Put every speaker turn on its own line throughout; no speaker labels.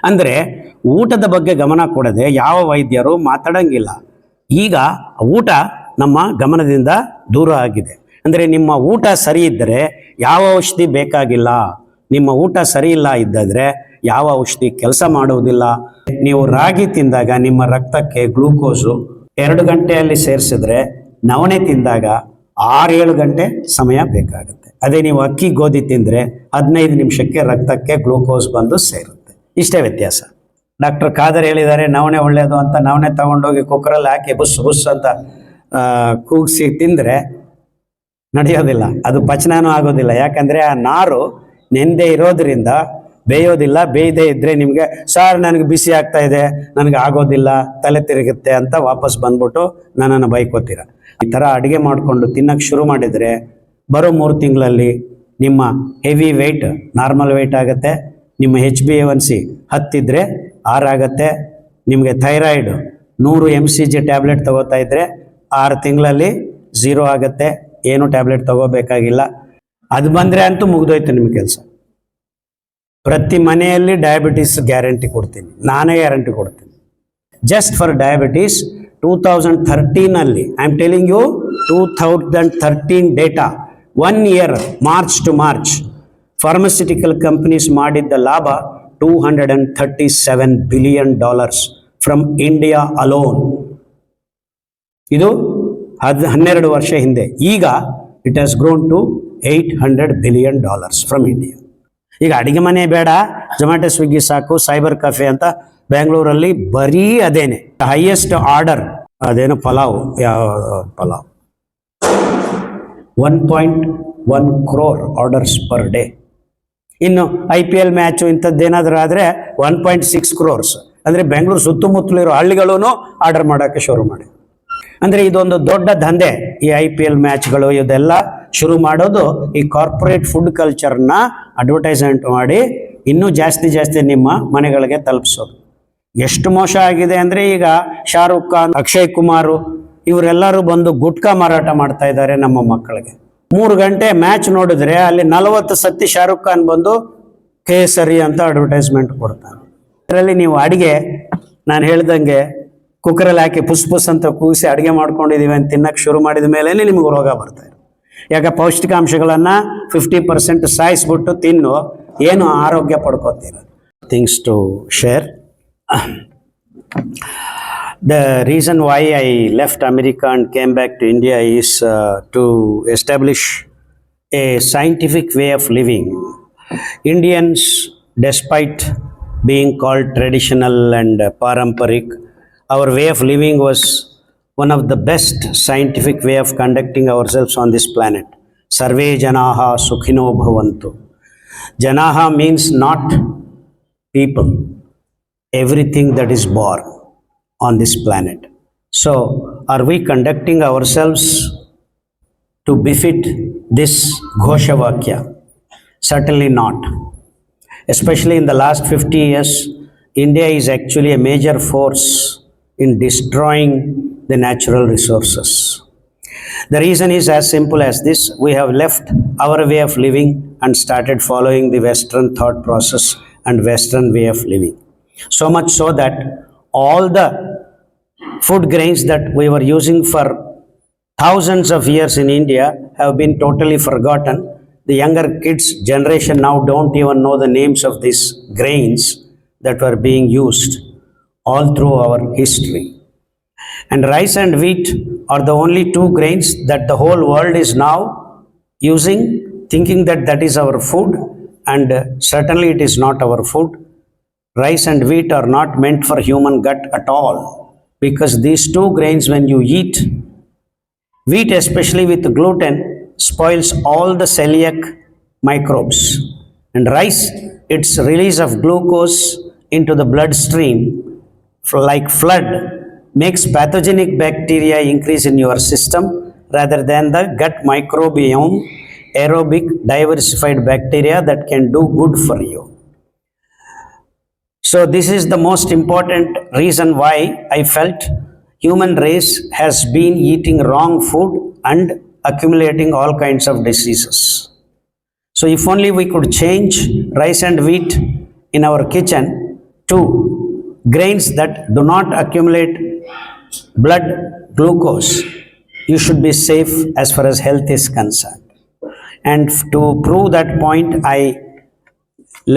ಅಂದರೆ ಊಟದ ಬಗ್ಗೆ ಗಮನ ಕೊಡದೆ ಯಾವ ವೈದ್ಯರು ಮಾತಾಡಂಗಿಲ್ಲ. ಈಗ ಊಟ ನಮ್ಮ ಗಮನದಿಂದ ದೂರ ಆಗಿದೆ. ಅಂದರೆ ನಿಮ್ಮ ಊಟ ಸರಿ ಇದ್ದರೆ ಯಾವ ಔಷಧಿ ಬೇಕಾಗಿಲ್ಲ. ನಿಮ್ಮ ಊಟ ಸರಿ ಇಲ್ಲ ಇದ್ದರೆ ಯಾವ ಔಷಧಿ ಕೆಲಸ ಮಾಡುವುದಿಲ್ಲ. ನೀವು ರಾಗಿ ತಿಂದಾಗ ನಿಮ್ಮ ರಕ್ತಕ್ಕೆ ಗ್ಲೂಕೋಸು 2 ಗಂಟೆಯಲ್ಲಿ ಸೇರಿಸಿದ್ರೆ ನವಣೆ ತಿಂದಾಗ 6-7 ಗಂಟೆ ಸಮಯ ಬೇಕಾಗುತ್ತೆ. ಅದೇ ನೀವು ಅಕ್ಕಿ ಗೋಧಿ ತಿಂದರೆ 15 ನಿಮಿಷಕ್ಕೆ ರಕ್ತಕ್ಕೆ ಗ್ಲೂಕೋಸ್ ಬಂದು ಸೇರುತ್ತೆ. ಇಷ್ಟೇ ವ್ಯತ್ಯಾಸ. ಡಾಕ್ಟರ್ ಖಾದರ್ ಹೇಳಿದ್ದಾರೆ ನವಣೆ ಒಳ್ಳೆಯದು ಅಂತ. ನವಣೆ ತಗೊಂಡೋಗಿ ಕುಕ್ಕರಲ್ಲಿ ಹಾಕಿ ಬುಸ್ ಬುಸ್ ಅಂತ ಕೂಗಿಸಿ ತಿಂದರೆ ನಡೆಯೋದಿಲ್ಲ, ಅದು ಪಚನನೂ ಆಗೋದಿಲ್ಲ. ಯಾಕಂದರೆ ಆ ನಾರು ನೆಂದೇ ಇರೋದ್ರಿಂದ ಬೇಯೋದಿಲ್ಲ. ಬೇಯದೇ ಇದ್ದರೆ ನಿಮಗೆ ಸಾರ್ ನನಗೆ ಬಿಸಿ ಆಗ್ತಾ ಇದೆ, ನನಗೆ ಆಗೋದಿಲ್ಲ, ತಲೆ ತಿರುಗುತ್ತೆ ಅಂತ ವಾಪಸ್ ಬಂದ್ಬಿಟ್ಟು ನನ್ನನ್ನು ಬೈಕೋತೀರ. ಈ ಥರ ಅಡುಗೆ ಮಾಡಿಕೊಂಡು ತಿನ್ನೋಕ್ಕೆ ಶುರು ಮಾಡಿದರೆ ಬರೋ 3 ತಿಂಗಳಲ್ಲಿ ನಿಮ್ಮ ಹೆವಿ ವೆಯ್ಟ್ ನಾರ್ಮಲ್ ವೆಯ್ಟ್ ಆಗುತ್ತೆ. ನಿಮ್ಮ HbA1c 10 ಇದ್ದರೆ 6 ಆಗುತ್ತೆ. ನಿಮಗೆ ಥೈರಾಯ್ಡು 100 mcg ಟ್ಯಾಬ್ಲೆಟ್ ತಗೋತಾ ಇದ್ದರೆ 6 ತಿಂಗಳಲ್ಲಿ 0 ಆಗುತ್ತೆ. ಏನು ಟ್ಯಾಬ್ಲೆಟ್ ತಗೋಬೇಕಾಗಿಲ್ಲ. ಅದು ಬಂದರೆ ಅಂತೂ ಮುಗಿದೋಯ್ತು ನಿಮ್ಮ ಕೆಲಸ. ಪ್ರತಿ ಮನೆಯಲ್ಲಿ ಡಯಾಬಿಟೀಸ್ ಗ್ಯಾರಂಟಿ ಕೊಡ್ತೀನಿ, ನಾನೇ ಗ್ಯಾರಂಟಿ ಕೊಡ್ತೀನಿ. Just for diabetes 2013 I am telling you, 2013 data, 1 year March to March pharmaceutical companies ಮಾಡಿದ್ದ ಲಾಭ $237 billion ಫ್ರಮ್ ಇಂಡಿಯಾ ಅಲೋನ್. ಇದು 12 ವರ್ಷ ಹಿಂದೆ. ಈಗ it has grown to $800 billion from India. ಈಗ ಅಡಿಗೆ ಮನೆ ಬೇಡ, ಜೊಮ್ಯಾಟೊ ಸ್ವಿಗ್ಗಿ ಸಾಕು, ಸೈಬರ್ ಕೆಫೆ ಅಂತ ಬೆಂಗಳೂರಲ್ಲಿ ಬರೀ ಅದೇನೆ. ಹೈಯೆಸ್ಟ್ ಆರ್ಡರ್ ಅದೇನು ಪಲಾವ್, ಯಾವ pulao 1.1 crore orders per day. ಇನ್ನು IPL ಮ್ಯಾಚು ಇಂಥದ್ದೇನಾದರೂ ಆದರೆ 1.6 crores. ಅಂದರೆ ಬೆಂಗಳೂರು ಸುತ್ತಮುತ್ತಲಿರೋ ಹಳ್ಳಿಗಳೂ ಆರ್ಡರ್ ಮಾಡೋಕ್ಕೆ ಶುರು ಮಾಡಿ. ಅಂದರೆ ಇದೊಂದು ದೊಡ್ಡ ದಂಧೆ. ಈ IPL ಮ್ಯಾಚ್ಗಳು ಇದೆಲ್ಲ ಶುರು ಮಾಡೋದು ಈ ಕಾರ್ಪೊರೇಟ್ ಫುಡ್ ಕಲ್ಚರ್ನ ಅಡ್ವರ್ಟೈಸ್ಮೆಂಟ್ ಮಾಡಿ ಇನ್ನೂ ಜಾಸ್ತಿ ನಿಮ್ಮ ಮನೆಗಳಿಗೆ ತಲುಪಿಸೋದು. ಎಷ್ಟು ಮೋಸ ಆಗಿದೆ ಅಂದರೆ ಈಗ ಶಾರುಖ್ ಖಾನ್, ಅಕ್ಷಯ್ ಕುಮಾರ್ ಇವರೆಲ್ಲರೂ ಬಂದು ಗುಟ್ಕಾ ಮಾರಾಟ ಮಾಡ್ತಾ ಇದ್ದಾರೆ ನಮ್ಮ ಮಕ್ಕಳಿಗೆ. 3 ಗಂಟೆ ಮ್ಯಾಚ್ ನೋಡಿದ್ರೆ ಅಲ್ಲಿ 40 ಸತಿ ಶಾರುಖ್ ಖಾನ್ ಬಂದು ಕೇಸರಿ ಅಂತ ಅಡ್ವರ್ಟೈಸ್ಮೆಂಟ್ ಕೊಡ್ತಾನೆ. ಇದರಲ್ಲಿ ನೀವು ಅಡಿಗೆ ನಾನು ಹೇಳ್ದಂಗೆ ಕುಕ್ಕರಲ್ಲಿ ಹಾಕಿ ಪುಸ್ ಪುಸ್ ಅಂತ ಕೂಗಿಸಿ ಅಡುಗೆ ಮಾಡ್ಕೊಂಡಿದ್ದೀವಿ ಅಂತ ತಿನ್ನಕ್ಕೆ ಶುರು ಮಾಡಿದ ಮೇಲೆ ನಿಮಗೆ ರೋಗ ಬರ್ತಾಯಿದೆ. ಯಾಕೆ ಪೌಷ್ಟಿಕಾಂಶಗಳನ್ನು 50% ಸಾಯಿಸ್ಬಿಟ್ಟು ತಿನ್ನು, ಏನು ಆರೋಗ್ಯ ಪಡ್ಕೋತೀರ. Things to share. The reason why I left America and came back to India is to establish a scientific way of living. Indians, despite being called traditional and paramparik, our way of living was one of the best scientific way of conducting ourselves on this planet. Sarve janaha sukhino bhavantu. Janaha means not people, everything that is born on this planet. So, are we conducting ourselves to befit this Ghoshavakya? Certainly not. Especially in the last 50 years, India is actually a major force in destroying the natural resources. The reason is as simple as this: we have left our way of living and started following the Western thought process and Western way of living. So much so that all the food grains that we were using for thousands of years in India have been totally forgotten. The younger kids generation now don't even know the names of these grains that were being used all through our history. And rice and wheat are the only 2 grains that the whole world is now using, thinking that that is our food, and certainly it is not our food. Rice and wheat are not meant for human gut at all, because these 2 grains, when you eat, wheat especially with gluten, spoils all the celiac microbes, and rice, its release of glucose into the bloodstream like flood makes pathogenic bacteria increase in your system rather than the gut microbiome, aerobic diversified bacteria that can do good for you. So this is the most important reason why I felt human race has been eating wrong food and accumulating all kinds of diseases. So if only we could change rice and wheat in our kitchen, 2. Grains that do not accumulate blood glucose. You should be safe as far as health is concerned. And to prove that point, I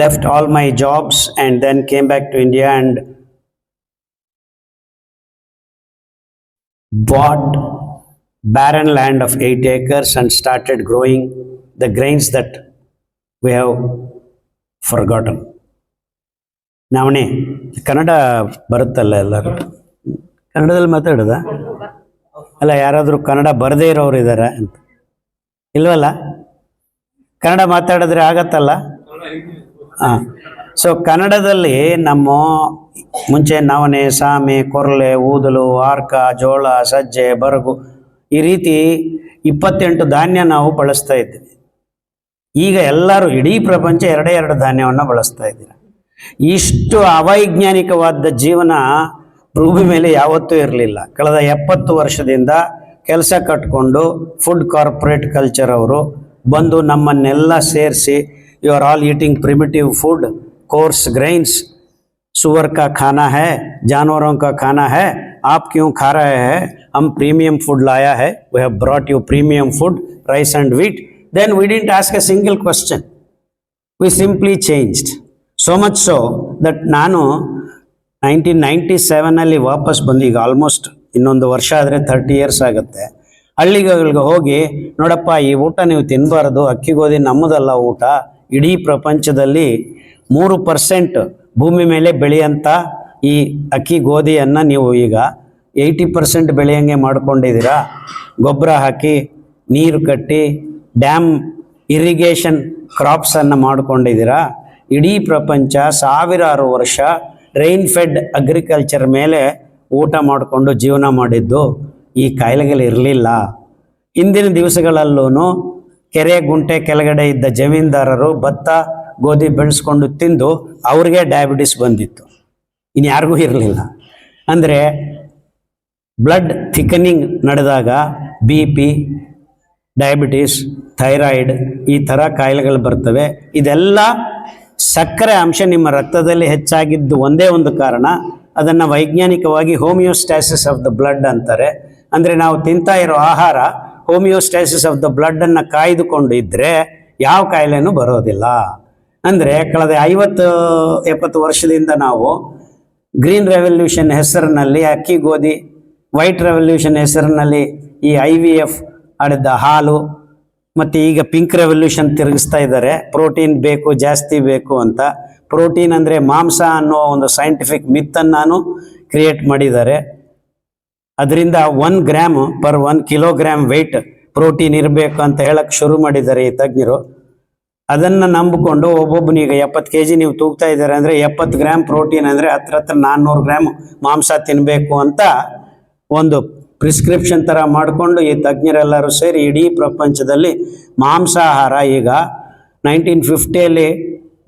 left all my jobs and then came back to India and bought barren land of 8 acres and started growing the grains that we have forgotten. ನಾವಣೆ ಕನ್ನಡ ಬರುತ್ತಲ್ಲ ಎಲ್ಲರೂ ಕನ್ನಡದಲ್ಲಿ ಮಾತಾಡೋದಾ ಅಲ್ಲ ಯಾರಾದರೂ ಕನ್ನಡ ಬರದೇ ಇರೋರು ಇದ್ದಾರೆ ಅಂತ ಇಲ್ವಲ್ಲ ಕನ್ನಡ ಮಾತಾಡಿದ್ರೆ ಆಗತ್ತಲ್ಲ ಹಾಂ ಸೊ ಕನ್ನಡದಲ್ಲಿ ನಮ್ಮ ಮುಂಚೆ ನವಣೆ ಸಾಮೆ ಕೊರಲೆ ಊದಲು ಆರ್ಕ ಜೋಳ ಸಜ್ಜೆ ಬರಗು ಈ ರೀತಿ 28 ಧಾನ್ಯ ನಾವು ಬಳಸ್ತಾ ಇದ್ದೀವಿ. ಈಗ ಎಲ್ಲರೂ ಇಡೀ ಪ್ರಪಂಚ ಎರಡೇ ಧಾನ್ಯವನ್ನು ಬಳಸ್ತಾ ಇದ್ದೀರ. ಇಷ್ಟು ಅವೈಜ್ಞಾನಿಕವಾದ ಜೀವನ ಭೂಮಿ ಮೇಲೆ ಯಾವತ್ತೂ ಇರಲಿಲ್ಲ. ಕಳೆದ 70 ವರ್ಷದಿಂದ ಕೆಲಸ ಕಟ್ಕೊಂಡು ಫುಡ್ ಕಾರ್ಪೊರೇಟ್ ಕಲ್ಚರ್ ಅವರು ಬಂದು ನಮ್ಮನ್ನೆಲ್ಲ ಸೇರಿಸಿ you are all eating primitive food coarse grains सुअर का खाना है जानवरों का खाना है आप क्यों खा रहे हैं हम प्रीमियम फूड लाया है we have brought you premium food rice and wheat then we didn't ask a single question we simply changed so much so that ನಾನು 1997 ವಾಪಸ್ ಬಂದು ಈಗ ಆಲ್ಮೋಸ್ಟ್ ಇನ್ನೊಂದು ವರ್ಷ ಆದರೆ 30 years ಆಗುತ್ತೆ. ಹಳ್ಳಿಗಳಿಗೆ ಹೋಗಿ ನೋಡಪ್ಪ ಈ ಊಟ ನೀವು ತಿನ್ನಬಾರ್ದು ಅಕ್ಕಿ ಗೋಧಿ ನಮ್ಮದಲ್ಲ ಊಟ ಇಡೀ ಪ್ರಪಂಚದಲ್ಲಿ 3% ಭೂಮಿ ಮೇಲೆ ಬೆಳೆಯಂಥ ಈ ಅಕ್ಕಿ ಗೋಧಿಯನ್ನು ನೀವು ಈಗ 80% ಬೆಳೆಯಂಗೆ ಮಾಡ್ಕೊಂಡಿದ್ದೀರಾ. ಗೊಬ್ಬರ ಹಾಕಿ ನೀರು ಕಟ್ಟಿ ಡ್ಯಾಮ್ ಇರಿಗೇಷನ್ ಕ್ರಾಪ್ಸನ್ನು ಮಾಡ್ಕೊಂಡಿದ್ದೀರಾ. ಇಡೀ ಪ್ರಪಂಚ ಸಾವಿರಾರು ವರ್ಷ ರೈನ್ ಫೆಡ್ ಅಗ್ರಿಕಲ್ಚರ್ ಮೇಲೆ ಊಟ ಮಾಡಿಕೊಂಡು ಜೀವನ ಮಾಡಿದ್ದು. ಈ ಕಾಯಿಲೆಗಳಿರಲಿಲ್ಲ. ಇಂದಿನ ದಿವಸಗಳಲ್ಲೂ ಕೆರೆ ಗುಂಟೆ ಕೆಳಗಡೆ ಇದ್ದ ಜಮೀನ್ದಾರರು ಭತ್ತ ಗೋಧಿ ಬೆಳೆಸ್ಕೊಂಡು ತಿಂದು ಅವ್ರಿಗೆ ಡಯಾಬಿಟಿಸ್ ಬಂದಿತ್ತು, ಇನ್ಯಾರಿಗೂ ಇರಲಿಲ್ಲ. ಅಂದರೆ ಬ್ಲಡ್ ಥಿಕನಿಂಗ್ ನಡೆದಾಗ BP ಡಯಾಬಿಟಿಸ್ ಥೈರಾಯ್ಡ್ ಈ ಥರ ಕಾಯಿಲೆಗಳು ಬರ್ತವೆ. ಇದೆಲ್ಲ ಸಕ್ಕರೆ ಅಂಶ ನಿಮ್ಮ ರಕ್ತದಲ್ಲಿ ಹೆಚ್ಚಾಗಿದ್ದು ಒಂದೇ ಒಂದು ಕಾರಣ. ಅದನ್ನು ವೈಜ್ಞಾನಿಕವಾಗಿ ಹೋಮಿಯೋಸ್ಟಾಸಿಸ್ ಆಫ್ ದ ಬ್ಲಡ್ ಅಂತಾರೆ. ಅಂದರೆ ನಾವು ತಿಂತಾ ಇರೋ ಆಹಾರ ಹೋಮಿಯೋಸ್ಟಾಸಿಸ್ ಆಫ್ ದ ಬ್ಲಡ್ಡನ್ನು ಕಾಯ್ದುಕೊಂಡು ಇದ್ದರೆ ಯಾವ ಕಾಯಿಲೆನೂ ಬರೋದಿಲ್ಲ. ಅಂದರೆ ಕಳೆದ 50-70 ವರ್ಷದಿಂದ ನಾವು ಗ್ರೀನ್ ರೆವಲ್ಯೂಷನ್ ಹೆಸರಿನಲ್ಲಿ ಅಕ್ಕಿ ಗೋಧಿ, ವೈಟ್ ರೆವಲ್ಯೂಷನ್ ಹೆಸರಿನಲ್ಲಿ ಈ IVF ಆಡಿದ್ದ ಹಾಲು, ಮತ್ತು ಈಗ ಪಿಂಕ್ ರೆವಲ್ಯೂಷನ್ ತಿರುಗಿಸ್ತಾ ಇದ್ದಾರೆ. ಪ್ರೋಟೀನ್ ಬೇಕು ಜಾಸ್ತಿ ಬೇಕು ಅಂತ. ಪ್ರೋಟೀನ್ ಅಂದರೆ ಮಾಂಸ ಅನ್ನೋ ಒಂದು ಸೈಂಟಿಫಿಕ್ ಮಿತ್ತನ್ನು ಕ್ರಿಯೇಟ್ ಮಾಡಿದ್ದಾರೆ. ಅದರಿಂದ 1 gram per 1 kilogram weight protein ಇರಬೇಕು ಅಂತ ಹೇಳಕ್ಕೆ ಶುರು ಮಾಡಿದ್ದಾರೆ ಈ ತಜ್ಞರು. ಅದನ್ನು ನಂಬಿಕೊಂಡು ಒಬ್ಬೊಬ್ಬನಿಗೆ 70 kg ನೀವು ತೂಗ್ತಾ ಇದ್ದಾರೆ ಅಂದರೆ 70 ಗ್ರಾಮ್ ಪ್ರೋಟೀನ್ ಅಂದರೆ ಹತ್ರ 400 ಗ್ರಾಮ್ ಮಾಂಸ ತಿನ್ನಬೇಕು ಅಂತ ಒಂದು ಪ್ರಿಸ್ಕ್ರಿಪ್ಷನ್ ಥರ ಮಾಡಿಕೊಂಡು ಈ ತಜ್ಞರೆಲ್ಲರೂ ಸೇರಿ ಇಡೀ ಪ್ರಪಂಚದಲ್ಲಿ ಮಾಂಸಾಹಾರ ಈಗ 1950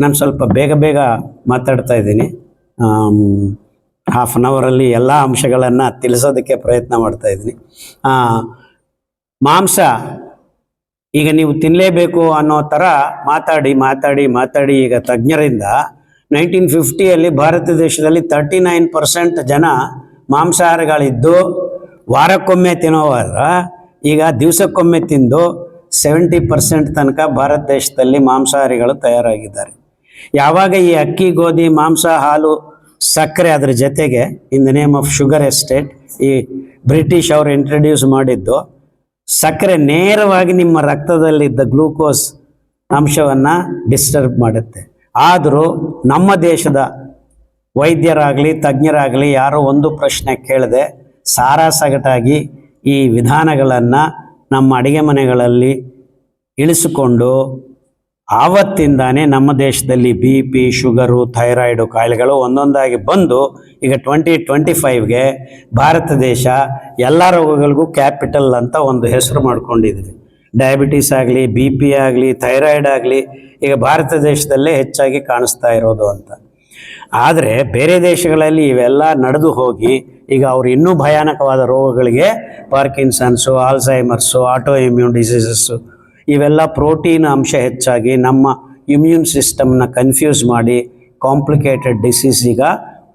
ನಾನು ಸ್ವಲ್ಪ ಬೇಗ ಮಾತಾಡ್ತಾ ಇದ್ದೀನಿ. ಹಾಫ್ ಆನ್ ಅವರಲ್ಲಿ ಎಲ್ಲ ಅಂಶಗಳನ್ನು ತಿಳಿಸೋದಕ್ಕೆ ಪ್ರಯತ್ನ ಮಾಡ್ತಾ ಇದ್ದೀನಿ. ಮಾಂಸ ಈಗ ನೀವು ತಿನ್ನಲೇಬೇಕು ಅನ್ನೋ ಥರ ಮಾತಾಡಿ ಈಗ ತಜ್ಞರಿಂದ 1950 ಭಾರತ ದೇಶದಲ್ಲಿ 39% ಜನ ಮಾಂಸಾಹಾರಿಗಳಿದ್ದು ವಾರಕ್ಕೊಮ್ಮೆ ತಿನ್ನೋವಾರ ಈಗ ದಿವಸಕ್ಕೊಮ್ಮೆ ತಿಂದು 70% ತನಕ ಭಾರತ ದೇಶದಲ್ಲಿ ಮಾಂಸಾಹಾರಿಗಳು ತಯಾರಾಗಿದ್ದಾರೆ. ಯಾವಾಗ ಈ ಅಕ್ಕಿ ಗೋಧಿ ಮಾಂಸ ಹಾಲು ಸಕ್ಕರೆ ಅದರ ಜೊತೆಗೆ in the name of sugar estate ಈ ಬ್ರಿಟಿಷ್ ಅವರು ಇಂಟ್ರಡ್ಯೂಸ್ ಮಾಡಿದ್ದು, ಸಕ್ಕರೆ ನೇರವಾಗಿ ನಿಮ್ಮ ರಕ್ತದಲ್ಲಿದ್ದ ಗ್ಲೂಕೋಸ್ ಅಂಶವನ್ನು ಡಿಸ್ಟರ್ಬ್ ಮಾಡುತ್ತೆ. ಆದರೂ ನಮ್ಮ ದೇಶದ ವೈದ್ಯರಾಗಲಿ ತಜ್ಞರಾಗಲಿ ಯಾರೋ ಒಂದು ಪ್ರಶ್ನೆ ಕೇಳದೆ ಸಾರಾಸಗಟಾಗಿ ಈ ವಿಧಾನಗಳನ್ನು ನಮ್ಮ ಅಡುಗೆ ಮನೆಗಳಲ್ಲಿ ಇಳಿಸಿಕೊಂಡು ಆವತ್ತಿಂದಾನೇ ನಮ್ಮ ದೇಶದಲ್ಲಿ BP ಶುಗರು ಥೈರಾಯ್ಡು ಕಾಯಿಲೆಗಳು ಒಂದೊಂದಾಗಿ ಬಂದು ಈಗ 2025ಗೆ ಭಾರತ ದೇಶ ಎಲ್ಲ ರೋಗಗಳಿಗೂ ಕ್ಯಾಪಿಟಲ್ ಅಂತ ಒಂದು ಹೆಸರು ಮಾಡ್ಕೊಂಡಿದ್ವಿ. ಡಯಾಬಿಟೀಸ್ ಆಗಲಿ BP ಆಗಲಿ ಥೈರಾಯ್ಡ್ ಆಗಲಿ ಈಗ ಭಾರತ ದೇಶದಲ್ಲೇ ಹೆಚ್ಚಾಗಿ ಕಾಣಿಸ್ತಾ ಇರೋದು ಅಂತ. ಆದರೆ ಬೇರೆ ದೇಶಗಳಲ್ಲಿ ಇವೆಲ್ಲ ನಡೆದು ಹೋಗಿ ಈಗ ಅವರು ಇನ್ನೂ ಭಯಾನಕವಾದ ರೋಗಗಳಿಗೆ ಪಾರ್ಕಿನ್ಸನ್ಸು ಆಲ್ಝೈಮರ್ಸು ಆಟೋ ಇಮ್ಯೂನ್ ಡಿಸೀಸಸ್ಸು ಇವೆಲ್ಲ ಪ್ರೋಟೀನ್ ಅಂಶ ಹೆಚ್ಚಾಗಿ ನಮ್ಮ ಇಮ್ಯೂನ್ ಸಿಸ್ಟಮ್ನ ಕನ್ಫ್ಯೂಸ್ ಮಾಡಿ ಕಾಂಪ್ಲಿಕೇಟೆಡ್ ಡಿಸೀಸ್ ಈಗ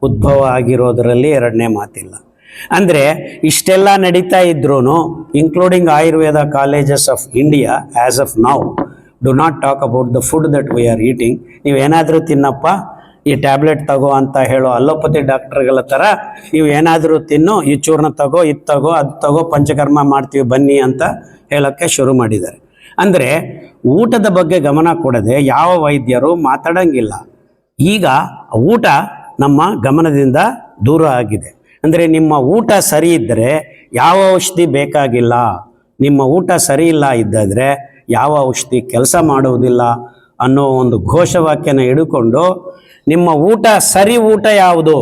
ಉದ್ಭವ ಆಗಿರೋದರಲ್ಲಿ ಎರಡನೇ ಮಾತಿಲ್ಲ. ಅಂದರೆ ಇಷ್ಟೆಲ್ಲ ನಡೀತಾ ಇದ್ರೂ including Ayurveda colleges of India as of now do not talk about the food that we are eating. ನೀವು ಏನಾದರೂ ತಿನ್ನಪ್ಪ, ಈ ಟ್ಯಾಬ್ಲೆಟ್ ತಗೋ ಅಂತ ಹೇಳೋ ಅಲೋಪತಿ ಡಾಕ್ಟರ್ಗಳ ಥರ ನೀವು ಏನಾದರೂ ತಿನ್ನು, ಈ ಚೂರ್ಣ ತಗೋ, ಇದು ತಗೋ, ಅದು ತಗೋ, ಪಂಚಕರ್ಮ ಮಾಡ್ತೀವಿ ಬನ್ನಿ ಅಂತ ಹೇಳೋಕ್ಕೆ ಶುರು ಮಾಡಿದ್ದಾರೆ. ಅಂದರೆ ಊಟದ ಬಗ್ಗೆ ಗಮನ ಕೊಡದೆ ಯಾವ ವೈದ್ಯರು ಮಾತಾಡೋಂಗಿಲ್ಲ. ಈಗ ಊಟ ನಮ್ಮ ಗಮನದಿಂದ ದೂರ ಆಗಿದೆ. ಅಂದರೆ ನಿಮ್ಮ ಊಟ ಸರಿ ಇದ್ದರೆ ಯಾವ ಔಷಧಿ ಬೇಕಾಗಿಲ್ಲ, ನಿಮ್ಮ ಊಟ ಸರಿ ಇಲ್ಲ ಇದ್ದಾದರೆ ಯಾವ ಔಷಧಿ ಕೆಲಸ ಮಾಡುವುದಿಲ್ಲ ಅನ್ನೋ ಒಂದು ಘೋಷವಾಕ್ಯನ ಹಿಡ್ಕೊಂಡು ನಿಮ್ಮ ಊಟ ಸರಿ ಊಟ ಯಾವುದು?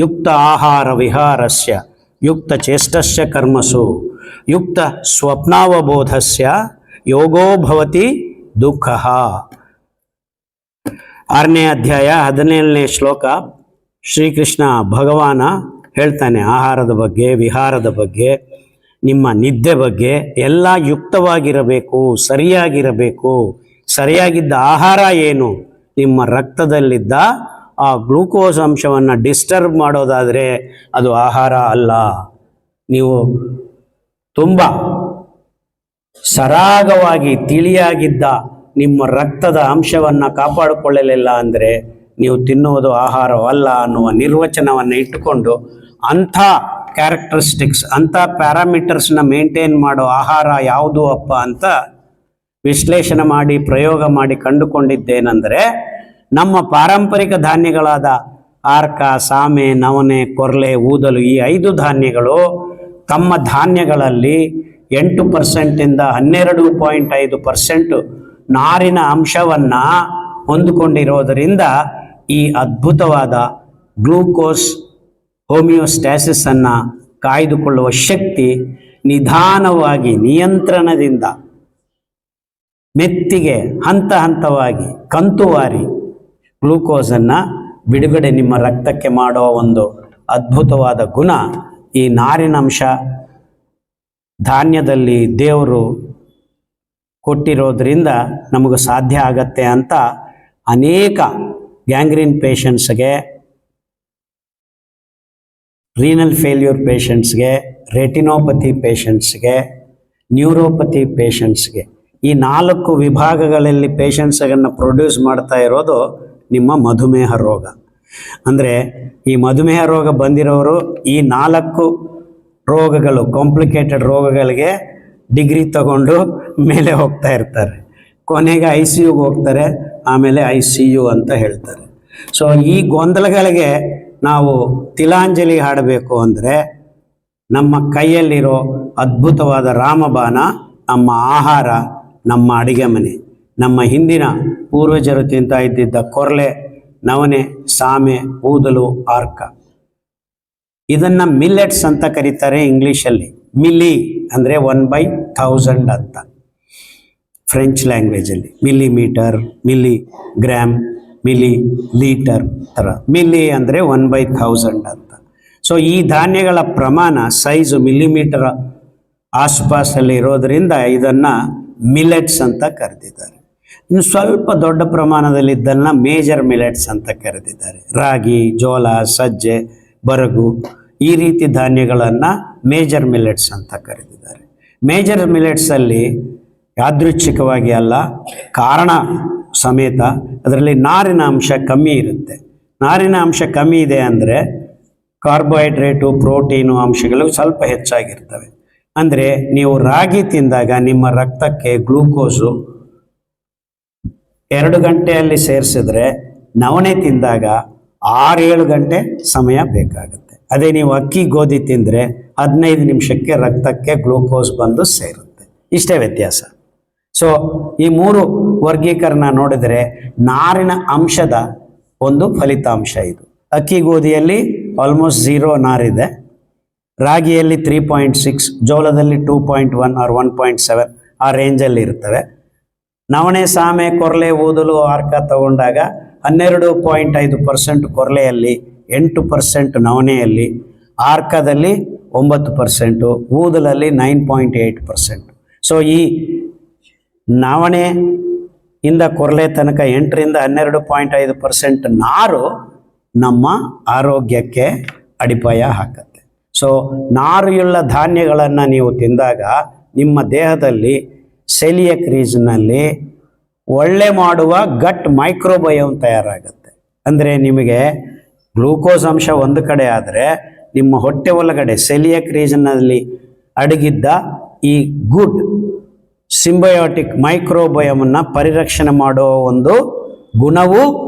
ಯುಕ್ತ ಆಹಾರ ವಿಹಾರಸ್ಯ ಯುಕ್ತ ಚೇಷ್ಟಸ್ಯ ಕರ್ಮಸು ಯುಕ್ತ ಸ್ವಪ್ನಾವಬೋಧಸ್ಯ ಯೋಗೋ ಭವತಿ ದುಃಖ. 6ನೇ ಅಧ್ಯಾಯ 17ನೇ ಶ್ಲೋಕ. ಶ್ರೀಕೃಷ್ಣ ಭಗವಾನ ಹೇಳ್ತಾನೆ ಆಹಾರದ ಬಗ್ಗೆ, ವಿಹಾರದ ಬಗ್ಗೆ, ನಿಮ್ಮ ನಿದ್ದೆ ಬಗ್ಗೆ ಎಲ್ಲ ಯುಕ್ತವಾಗಿರಬೇಕು, ಸರಿಯಾಗಿರಬೇಕು. ಸರಿಯಾಗಿದ್ದ ಆಹಾರ ಏನು? ನಿಮ್ಮ ರಕ್ತದಲ್ಲಿದ್ದ ಆ ಗ್ಲೂಕೋಸ್ ಅಂಶವನ್ನು ಡಿಸ್ಟರ್ಬ್ ಮಾಡೋದಾದರೆ ಅದು ಆಹಾರ ಅಲ್ಲ. ನೀವು ತುಂಬ ಸರಾಗವಾಗಿ ತಿಳಿಯಾಗಿದ್ದ ನಿಮ್ಮ ರಕ್ತದ ಅಂಶವನ್ನು ಕಾಪಾಡಿಕೊಳ್ಳಲಿಲ್ಲ ಅಂದರೆ ನೀವು ತಿನ್ನುವುದು ಆಹಾರವಲ್ಲ ಅನ್ನುವ ನಿರ್ವಚನವನ್ನು ಇಟ್ಟುಕೊಂಡು ಅಂಥ ಕ್ಯಾರೆಕ್ಟರಿಸ್ಟಿಕ್ಸ್, ಅಂಥ ಪ್ಯಾರಾಮೀಟರ್ಸ್ನ ಮೇಂಟೈನ್ ಮಾಡೋ ಆಹಾರ ಯಾವುದು ಅಪ್ಪ ಅಂತ ವಿಶ್ಲೇಷಣೆ ಮಾಡಿ ಪ್ರಯೋಗ ಮಾಡಿ ಕಂಡುಕೊಂಡಿದ್ದೇನೆಂದರೆ ನಮ್ಮ ಪಾರಂಪರಿಕ ಧಾನ್ಯಗಳಾದ ಆರ್ಕ, ಸಾಮೆ, ನವಣೆ, ಕೊರ್ಲೆ, ಊದಲು ಈ 5 ಧಾನ್ಯಗಳು ತಮ್ಮ ಧಾನ್ಯಗಳಲ್ಲಿ 8% 12.5% ನಾರಿನ ಅಂಶವನ್ನು ಹೊಂದಿಕೊಂಡಿರೋದರಿಂದ ಈ ಅದ್ಭುತವಾದ ಗ್ಲೂಕೋಸ್ ಹೋಮಿಯೋಸ್ಟ್ಯಾಸಿಸನ್ನು ಕಾಯ್ದುಕೊಳ್ಳುವ ಶಕ್ತಿ ನಿಧಾನವಾಗಿ ನಿಯಂತ್ರಣದಿಂದ ಮೆತ್ತಿಗೆ ಹಂತ ಹಂತವಾಗಿ ಕಂತುವಾರಿ ಗ್ಲೂಕೋಸನ್ನು ಬಿಡುಗಡೆ ನಿಮ್ಮ ರಕ್ತಕ್ಕೆ ಮಾಡೋ ಒಂದು ಅದ್ಭುತವಾದ ಗುಣ ಈ ನಾರಿನಂಶ ಧಾನ್ಯದಲ್ಲಿ ದೇವರು ಕೊಟ್ಟಿರೋದ್ರಿಂದ ನಮಗೆ ಸಾಧ್ಯ ಆಗತ್ತೆ ಅಂತ ಅನೇಕ ಗ್ಯಾಂಗ್ರೀನ್ ಪೇಷಂಟ್ಸ್ಗೆ, ರೀನಲ್ ಫೇಲ್ಯೂರ್ ಪೇಷಂಟ್ಸ್ಗೆ, ರೆಟಿನೋಪತಿ ಪೇಷಂಟ್ಸ್ಗೆ, ನ್ಯೂರೋಪತಿ ಪೇಷಂಟ್ಸ್ಗೆ ಈ 4 ವಿಭಾಗಗಳಲ್ಲಿ ಪೇಷಂಟ್ಸ್ಗಳನ್ನು ಪ್ರೊಡ್ಯೂಸ್ ಮಾಡ್ತಾ ಇರೋದು ನಿಮ್ಮ ಮಧುಮೇಹ ರೋಗ. ಅಂದರೆ ಈ ಮಧುಮೇಹ ರೋಗ ಬಂದಿರೋರು ಈ 4 ರೋಗಗಳು, ಕಾಂಪ್ಲಿಕೇಟೆಡ್ ರೋಗಗಳಿಗೆ ಡಿಗ್ರಿ ತಗೊಂಡು ಮೇಲೆ ಹೋಗ್ತಾ ಇರ್ತಾರೆ. ಕೊನೆಗೆ ICUಗೆ ಹೋಗ್ತಾರೆ, ಆಮೇಲೆ ICU ಅಂತ ಹೇಳ್ತಾರೆ. ಸೊ ಈ ಗೊಂದಲಗಳಿಗೆ ನಾವು ತಿಲಾಂಜಲಿ ಹಾಡಬೇಕು ಅಂದರೆ ನಮ್ಮ ಕೈಯಲ್ಲಿರೋ ಅದ್ಭುತವಾದ ರಾಮಬಾಣ ನಮ್ಮ ಆಹಾರ, ನಮ್ಮ ಅಡಿಗೆ ಮನೆ, ನಮ್ಮ ಹಿಂದಿನ ಪೂರ್ವಜರು ತಿಂತಾ ಇದ್ದಿದ್ದ ಕೊರ್ಲೆ, ನವಣೆ, ಸಾಮೆ, ಊದಲು, ಆರ್ಕ, ಇದನ್ನು ಮಿಲ್ಲೆಟ್ಸ್ ಅಂತ ಕರೀತಾರೆ ಇಂಗ್ಲೀಷಲ್ಲಿ. ಮಿಲಿ ಅಂದರೆ 1/1000 ಅಂತ ಫ್ರೆಂಚ್ ಲ್ಯಾಂಗ್ವೇಜಲ್ಲಿ. Millimetre, milligram, millilitre ಥರ. ಮಿಲಿ ಅಂದರೆ 1/1000 ಅಂತ. ಸೊ ಈ ಧಾನ್ಯಗಳ ಪ್ರಮಾಣ ಸೈಜು ಮಿಲಿಮೀಟರ್ ಆಸುಪಾಸಲ್ಲಿ ಇರೋದರಿಂದ ಇದನ್ನು ಮಿಲೆಟ್ಸ್ ಅಂತ ಕರೆದಿದ್ದಾರೆ. ಇನ್ನು ಸ್ವಲ್ಪ ದೊಡ್ಡ ಪ್ರಮಾಣದಲ್ಲಿದ್ದನ್ನು ಮೇಜರ್ ಮಿಲೆಟ್ಸ್ ಅಂತ ಕರೆದಿದ್ದಾರೆ. ರಾಗಿ, ಜೋಳ, ಸಜ್ಜೆ, ಬರಗು ಈ ರೀತಿ ಧಾನ್ಯಗಳನ್ನು ಮೇಜರ್ ಮಿಲೆಟ್ಸ್ ಅಂತ ಕರೆದಿದ್ದಾರೆ. ಮೇಜರ್ ಮಿಲೆಟ್ಸಲ್ಲಿ ಯಾದೃಚ್ಛಿಕವಾಗಿ ಅಲ್ಲ, ಕಾರಣ ಸಮೇತ ಅದರಲ್ಲಿ ನಾರಿನ ಅಂಶ ಕಮ್ಮಿ ಇರುತ್ತೆ. ನಾರಿನ ಅಂಶ ಕಮ್ಮಿ ಇದೆ ಅಂದರೆ ಕಾರ್ಬೋಹೈಡ್ರೇಟು, ಪ್ರೋಟೀನು ಅಂಶಗಳು ಸ್ವಲ್ಪ ಹೆಚ್ಚಾಗಿರ್ತವೆ. ಅಂದರೆ ನೀವು ರಾಗಿ ತಿಂದಾಗ ನಿಮ್ಮ ರಕ್ತಕ್ಕೆ ಗ್ಲೂಕೋಸು 2 ಗಂಟೆಯಲ್ಲಿ ಸೇರಿಸಿದ್ರೆ ನವಣೆ ತಿಂದಾಗ 6-7 ಗಂಟೆ ಸಮಯ ಬೇಕಾಗುತ್ತೆ. ಅದೇ ನೀವು ಅಕ್ಕಿ ಗೋಧಿ ತಿಂದರೆ 15 ನಿಮಿಷಕ್ಕೆ ರಕ್ತಕ್ಕೆ ಗ್ಲೂಕೋಸ್ ಬಂದು ಸೇರುತ್ತೆ. ಇಷ್ಟೇ ವ್ಯತ್ಯಾಸ. ಸೊ ಈ 3 ವರ್ಗೀಕರಣ ನೋಡಿದರೆ ನಾರಿನ ಅಂಶದ ಒಂದು ಫಲಿತಾಂಶ ಇದು. ಅಕ್ಕಿ ಗೋಧಿಯಲ್ಲಿ ಆಲ್ಮೋಸ್ಟ್ 0 ನಾರಿದೆ, ರಾಗಿಯಲ್ಲಿ 3.6, ಜೋಳದಲ್ಲಿ 2.1 ಆರ್ 1.7 ಆ ರೇಂಜಲ್ಲಿ ಇರ್ತವೆ. ನವಣೆ, ಸಾಮೆ, ಕೊರ್ಲೆ, ಊದಲು, ಆರ್ಕ ತಗೊಂಡಾಗ 12.5% ಕೊರ್ಲೆಯಲ್ಲಿ, 8% ನವಣೆಯಲ್ಲಿ, ಆರ್ಕದಲ್ಲಿ 9%, ಊದಲಲ್ಲಿ 9.8%. ಸೊ ಈ ನವಣೆ ಇಂದ ಕೊರಲೆ ತನಕ 8 ರಿಂದ 12.5% ನಾರು ನಮ್ಮ ಆರೋಗ್ಯಕ್ಕೆ ಅಡಿಪಾಯ ಹಾಕತ್ತೆ. ಸೊ ನಾರುಯುಳ್ಳ ಧಾನ್ಯಗಳನ್ನು ನೀವು ತಿಂದಾಗ ನಿಮ್ಮ ದೇಹದಲ್ಲಿ ಸೆಲಿಯಕ್ ರೀಜನ್ನಲ್ಲಿ ಒಳ್ಳೆ ಮಾಡುವ ಗಟ್ ಮೈಕ್ರೋಬಯೋಮ್ ತಯಾರಾಗುತ್ತೆ. ಅಂದರೆ ನಿಮಗೆ ಗ್ಲೂಕೋಸ್ ಅಂಶ ಒಂದು ಕಡೆ ಆದರೆ ನಿಮ್ಮ ಹೊಟ್ಟೆ ಒಳಗಡೆ ಸೆಲಿಯಕ್ ರೀಜನ್ನಲ್ಲಿ ಅಡಗಿದ್ದ ಈ ಗುಡ್ ಸಿಂಬಯೋಟಿಕ್ ಮೈಕ್ರೋಬಯೋಮನ್ನು ಪರಿರಕ್ಷಣೆ ಮಾಡುವ ಒಂದು ಗುಣವೂ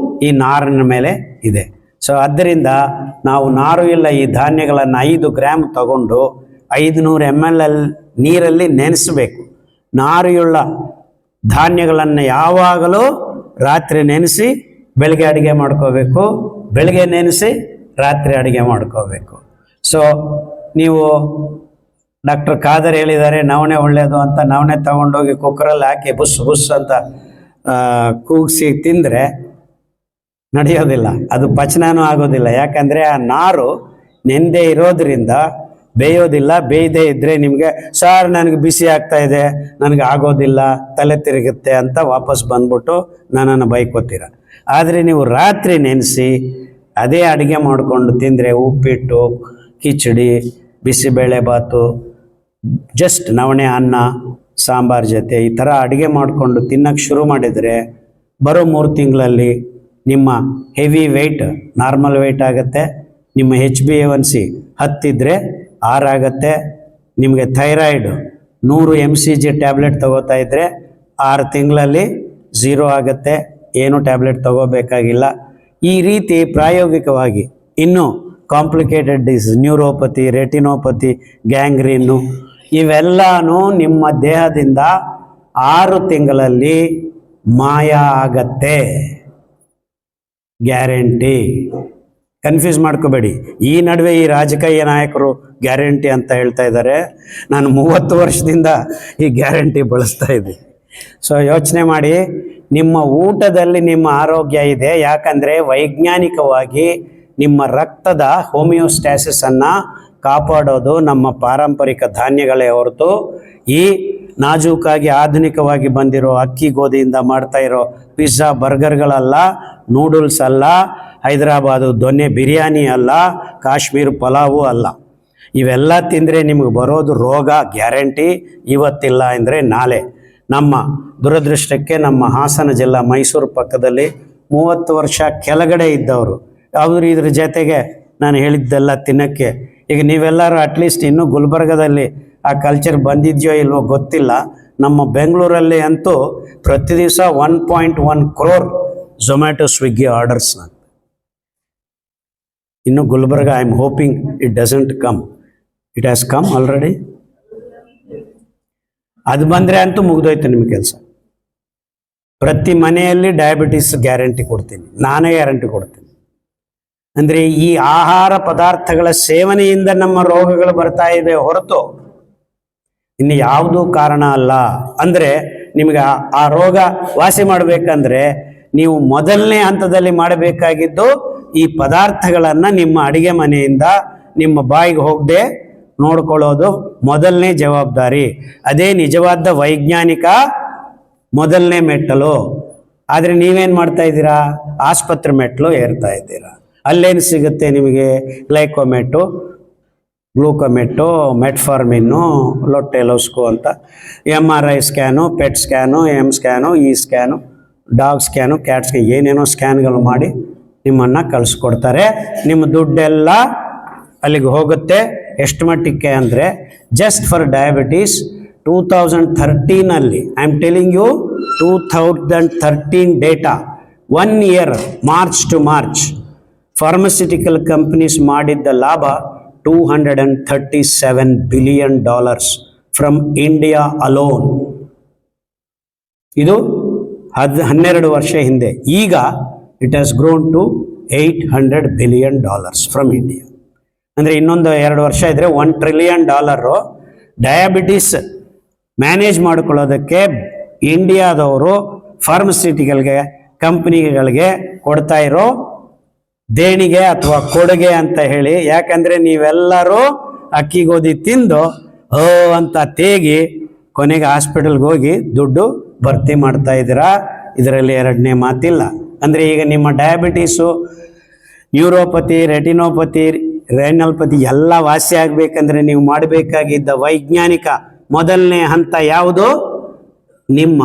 ಈ ನಾರಿನ ಮೇಲೆ ಇದೆ. ಸೊ ಆದ್ದರಿಂದ ನಾವು ನಾರು ಇಲ್ಲ ಈ ಧಾನ್ಯಗಳನ್ನು 5 ಗ್ರಾಮ್ ತಗೊಂಡು 500 ml ನೀರಲ್ಲಿ ನೆನೆಸಬೇಕು. ನಾರುಯುಳ್ಳ ಧಾನ್ಯಗಳನ್ನು ಯಾವಾಗಲೂ ರಾತ್ರಿ ನೆನೆಸಿ ಬೆಳಗ್ಗೆ ಅಡುಗೆ ಮಾಡ್ಕೋಬೇಕು, ಬೆಳಗ್ಗೆ ನೆನೆಸಿ ರಾತ್ರಿ ಅಡುಗೆ ಮಾಡ್ಕೋಬೇಕು. ಸೊ ನೀವು ಡಾಕ್ಟರ್ ಖಾದರ್ ಹೇಳಿದ್ದಾರೆ ನವಣೆ ಒಳ್ಳೆಯದು ಅಂತ, ನವಣೆ ತಗೊಂಡೋಗಿ ಕುಕ್ಕರಲ್ಲಿ ಹಾಕಿ ಬುಸ್ ಬುಸ್ ಅಂತ ಕೂಗಿಸಿ ತಿಂದರೆ ನಡೆಯೋದಿಲ್ಲ, ಅದು ಪಚನನೂ ಆಗೋದಿಲ್ಲ. ಯಾಕಂದರೆ ಆ ನಾರು ನೆಂದೇ ಇರೋದ್ರಿಂದ ಬೇಯೋದಿಲ್ಲ. ಬೇಯದೇ ಇದ್ದರೆ ನಿಮಗೆ ಸಾರ್ ನನಗೆ ಬಿಸಿ ಆಗ್ತಾ ಇದೆ, ನನಗೆ ಆಗೋದಿಲ್ಲ, ತಲೆ ತಿರುಗುತ್ತೆ ಅಂತ ವಾಪಸ್ ಬಂದ್ಬಿಟ್ಟು ನನ್ನನ್ನು ಬೈಕೋತೀರ. ಆದರೆ ನೀವು ರಾತ್ರಿ ನೆನೆಸಿ ಅದೇ ಅಡುಗೆ ಮಾಡಿಕೊಂಡು ತಿಂದರೆ ಉಪ್ಪಿಟ್ಟು, ಕಿಚಡಿ, ಬಿಸಿಬೇಳೆ ಬಾತು, ಜಸ್ಟ್ ನವಣೆ ಅನ್ನ ಸಾಂಬಾರು ಜೊತೆ ಈ ಥರ ಅಡುಗೆ ಮಾಡಿಕೊಂಡು ತಿನ್ನೋಕ್ಕೆ ಶುರು ಮಾಡಿದರೆ ಬರೋ 3 ತಿಂಗಳಲ್ಲಿ ನಿಮ್ಮ ಹೆವಿ ವೆಯ್ಟ್ ನಾರ್ಮಲ್ ವೆಯ್ಟ್ ಆಗುತ್ತೆ. ನಿಮ್ಮ HbA1c 10 ಇದ್ದರೆ 6 ಆಗುತ್ತೆ. ನಿಮಗೆ ಥೈರಾಯ್ಡ್ 100 mcg ಟ್ಯಾಬ್ಲೆಟ್ ತಗೋತಾ ಇದ್ದರೆ 6 ತಿಂಗಳಲ್ಲಿ 0 ಆಗುತ್ತೆ. ಏನು ಟ್ಯಾಬ್ಲೆಟ್ ತಗೋಬೇಕಾಗಿಲ್ಲ. ಈ ರೀತಿ ಪ್ರಾಯೋಗಿಕವಾಗಿ ಇನ್ನೂ ಕಾಂಪ್ಲಿಕೇಟೆಡ್ ಡಿಸೀಸ್, ನ್ಯೂರೋಪತಿ, ರೆಟಿನೋಪತಿ, ಗ್ಯಾಂಗ್ರೀನು ಇವೆಲ್ಲನೂ ನಿಮ್ಮ ದೇಹದಿಂದ 6 ತಿಂಗಳಲ್ಲಿ ಮಾಯ ಆಗತ್ತೆ, ಗ್ಯಾರಂಟಿ. ಕನ್ಫ್ಯೂಸ್ ಮಾಡ್ಕೋಬೇಡಿ. ಈ ನಡುವೆ ಈ ರಾಜಕೀಯ ನಾಯಕರು ಗ್ಯಾರಂಟಿ ಅಂತ ಹೇಳ್ತಾ ಇದ್ದಾರೆ. ನಾನು 30 ವರ್ಷದಿಂದ ಈ ಗ್ಯಾರಂಟಿ ಬಳಸ್ತಾ ಇದ್ದೀನಿ. ಸೊ ಯೋಚನೆ ಮಾಡಿ, ನಿಮ್ಮ ಊಟದಲ್ಲಿ ನಿಮ್ಮ ಆರೋಗ್ಯ ಇದೆ. ಯಾಕಂದರೆ ವೈಜ್ಞಾನಿಕವಾಗಿ ನಿಮ್ಮ ರಕ್ತದ ಹೋಮಿಯೋಸ್ಟ್ಯಾಸಿಸನ್ನು ಕಾಪಾಡೋದು ನಮ್ಮ ಪಾರಂಪರಿಕ ಧಾನ್ಯಗಳೇ ಹೊರತು ಈ ನಾಜೂಕಾಗಿ ಆಧುನಿಕವಾಗಿ ಬಂದಿರೋ ಅಕ್ಕಿ ಗೋಧಿಯಿಂದ ಮಾಡ್ತಾ ಇರೋ ಪಿಜ್ಜಾ ಬರ್ಗರ್ಗಳಲ್ಲ, ನೂಡಲ್ಸ್ ಅಲ್ಲ, ಹೈದರಾಬಾದು ದೊನ್ನೆ ಬಿರಿಯಾನಿ ಅಲ್ಲ, ಕಾಶ್ಮೀರ ಪಲಾವು ಅಲ್ಲ. ಇವೆಲ್ಲ ತಿಂದರೆ ನಿಮಗೆ ಬರೋದು ರೋಗ ಗ್ಯಾರಂಟಿ. ಇವತ್ತಿಲ್ಲ ಅಂದರೆ ನಾಳೆ. ನಮ್ಮ ದುರದೃಷ್ಟಕ್ಕೆ ನಮ್ಮ ಹಾಸನ ಜಿಲ್ಲಾ ಮೈಸೂರು ಪಕ್ಕದಲ್ಲಿ 30 ವರ್ಷ ಕೆಳಗಡೆ ಇದ್ದವರು ಅವರು ಇದ್ರ ಜೊತೆಗೆ ನಾನು ಹೇಳಿದ್ದೆಲ್ಲ ತಿನ್ನೋಕ್ಕೆ. ಈಗ ನೀವೆಲ್ಲರೂ ಅಟ್ಲೀಸ್ಟ್ ಇನ್ನೂ ಗುಲ್ಬರ್ಗದಲ್ಲಿ ಆ ಕಲ್ಚರ್ ಬಂದಿದೆಯೋ ಇಲ್ವೋ ಗೊತ್ತಿಲ್ಲ. ನಮ್ಮ ಬೆಂಗಳೂರಲ್ಲಿ ಅಂತೂ ಪ್ರತಿ ದಿವಸ 1.1 crore ಝೊಮ್ಯಾಟೊ ಸ್ವಿಗ್ಗಿ ಆರ್ಡರ್ಸ್. ಇನ್ನು Gulbarga I am hoping it doesn't come. It has come already. ಅದು ಬಂದರೆ ಅಂತೂ ಮುಗಿದೋಯ್ತು ನಿಮ್ಮ ಕೆಲಸ. ಪ್ರತಿ ಮನೆಯಲ್ಲಿ ಡಯಾಬಿಟಿಸ್ ಗ್ಯಾರಂಟಿ ಕೊಡ್ತೀನಿ, ನಾನೇ ಗ್ಯಾರಂಟಿ ಕೊಡ್ತೀನಿ. ಅಂದರೆ ಈ ಆಹಾರ ಪದಾರ್ಥಗಳ ಸೇವನೆಯಿಂದ ನಮ್ಮ ರೋಗಗಳು ಬರ್ತಾ ಇವೆ ಹೊರತು ಇನ್ನು ಯಾವುದೂ ಕಾರಣ ಅಲ್ಲ. ಅಂದರೆ ನಿಮಗೆ ಆ ರೋಗ ವಾಸಿ ಮಾಡಬೇಕಂದ್ರೆ ನೀವು ಮೊದಲನೇ ಹಂತದಲ್ಲಿ ಮಾಡಬೇಕಾಗಿದ್ದು ಈ ಪದಾರ್ಥಗಳನ್ನು ನಿಮ್ಮ ಅಡಿಗೆ ಮನೆಯಿಂದ ನಿಮ್ಮ ಬಾಯಿಗೆ ಹೋಗದೆ ನೋಡ್ಕೊಳ್ಳೋದು ಮೊದಲನೇ ಜವಾಬ್ದಾರಿ. ಅದೇ ನಿಜವಾದ ವೈಜ್ಞಾನಿಕ ಮೊದಲನೇ ಮೆಟ್ಟಲು. ಆದರೆ ನೀವೇನು ಮಾಡ್ತಾ ಇದ್ದೀರಾ? ಆಸ್ಪತ್ರೆ ಮೆಟ್ಟಲು ಏರ್ತಾ ಇದ್ದೀರಾ. ಅಲ್ಲೇನು ಸಿಗುತ್ತೆ ನಿಮಗೆ? ಗ್ಲೈಕೋಮೆಟು, ಗ್ಲೂಕೋಮೆಟು, ಮೆಟ್ಫಾರ್ಮಿನ್ನು, ಲೊಟ್ಟೆಲೋಸ್ಕೋ ಅಂತ MRI scan, PET scan, scan, ಈ scan, dog scan, cat scan, ಏನೇನೋ ಸ್ಕ್ಯಾನ್ಗಳು ಮಾಡಿ ನಿಮ್ಮನ್ನು ಕಳಿಸ್ಕೊಡ್ತಾರೆ. ನಿಮ್ಮ ದುಡ್ಡೆಲ್ಲ ಅಲ್ಲಿಗೆ ಹೋಗುತ್ತೆ. ಎಷ್ಟು ಮಟ್ಟಿಗೆ ಅಂದರೆ just for diabetes 2013 I am telling you 2013 data, 1 year March to March pharmaceutical companies ಮಾಡಿದ್ದ ಲಾಭ $237 billion ಫ್ರಮ್ ಇಂಡಿಯಾ ಅಲೋನ್. ಇದು 12 ವರ್ಷ ಹಿಂದೆ. ಈಗ it has grown to $800 billion from India. ಅಂದರೆ ಇನ್ನೊಂದು 2 ವರ್ಷ ಇದ್ದರೆ $1 trillion ಡಯಾಬಿಟಿಸ್ ಮ್ಯಾನೇಜ್ ಮಾಡಿಕೊಳ್ಳೋದಕ್ಕೆ ಇಂಡಿಯಾದವರು ಫಾರ್ಮಸ್ಯೂಟಿಕಲ್ಗೆ ಕಂಪ್ನಿಗಳಿಗೆ ಕೊಡ್ತಾ ಇರೋ ದೇಣಿಗೆ ಅಥವಾ ಕೊಡುಗೆ ಅಂತ ಹೇಳಿ. ಯಾಕಂದರೆ ನೀವೆಲ್ಲರೂ ಅಕ್ಕಿ ಗೋಧಿ ತಿಂದು ಅಂತ ತೇಗಿ ಕೊನೆಗೆ ಹಾಸ್ಪಿಟಲ್ಗೆ ಹೋಗಿ ದುಡ್ಡು ಭರ್ತಿ ಮಾಡ್ತಾ ಇದ್ದೀರಾ. ಇದರಲ್ಲಿ ಎರಡನೇ ಮಾತಿಲ್ಲ. ಅಂದರೆ ಈಗ ನಿಮ್ಮ ಡಯಾಬಿಟೀಸು, ನ್ಯೂರೋಪತಿ, ರೆಟಿನೋಪತಿ, ರೇನಲ್ಪತಿ ಎಲ್ಲ ವಾಸಿ ಆಗಬೇಕಂದ್ರೆ ನೀವು ಮಾಡಬೇಕಾಗಿದ್ದ ವೈಜ್ಞಾನಿಕ ಮೊದಲನೇ ಹಂತ ಯಾವುದು? ನಿಮ್ಮ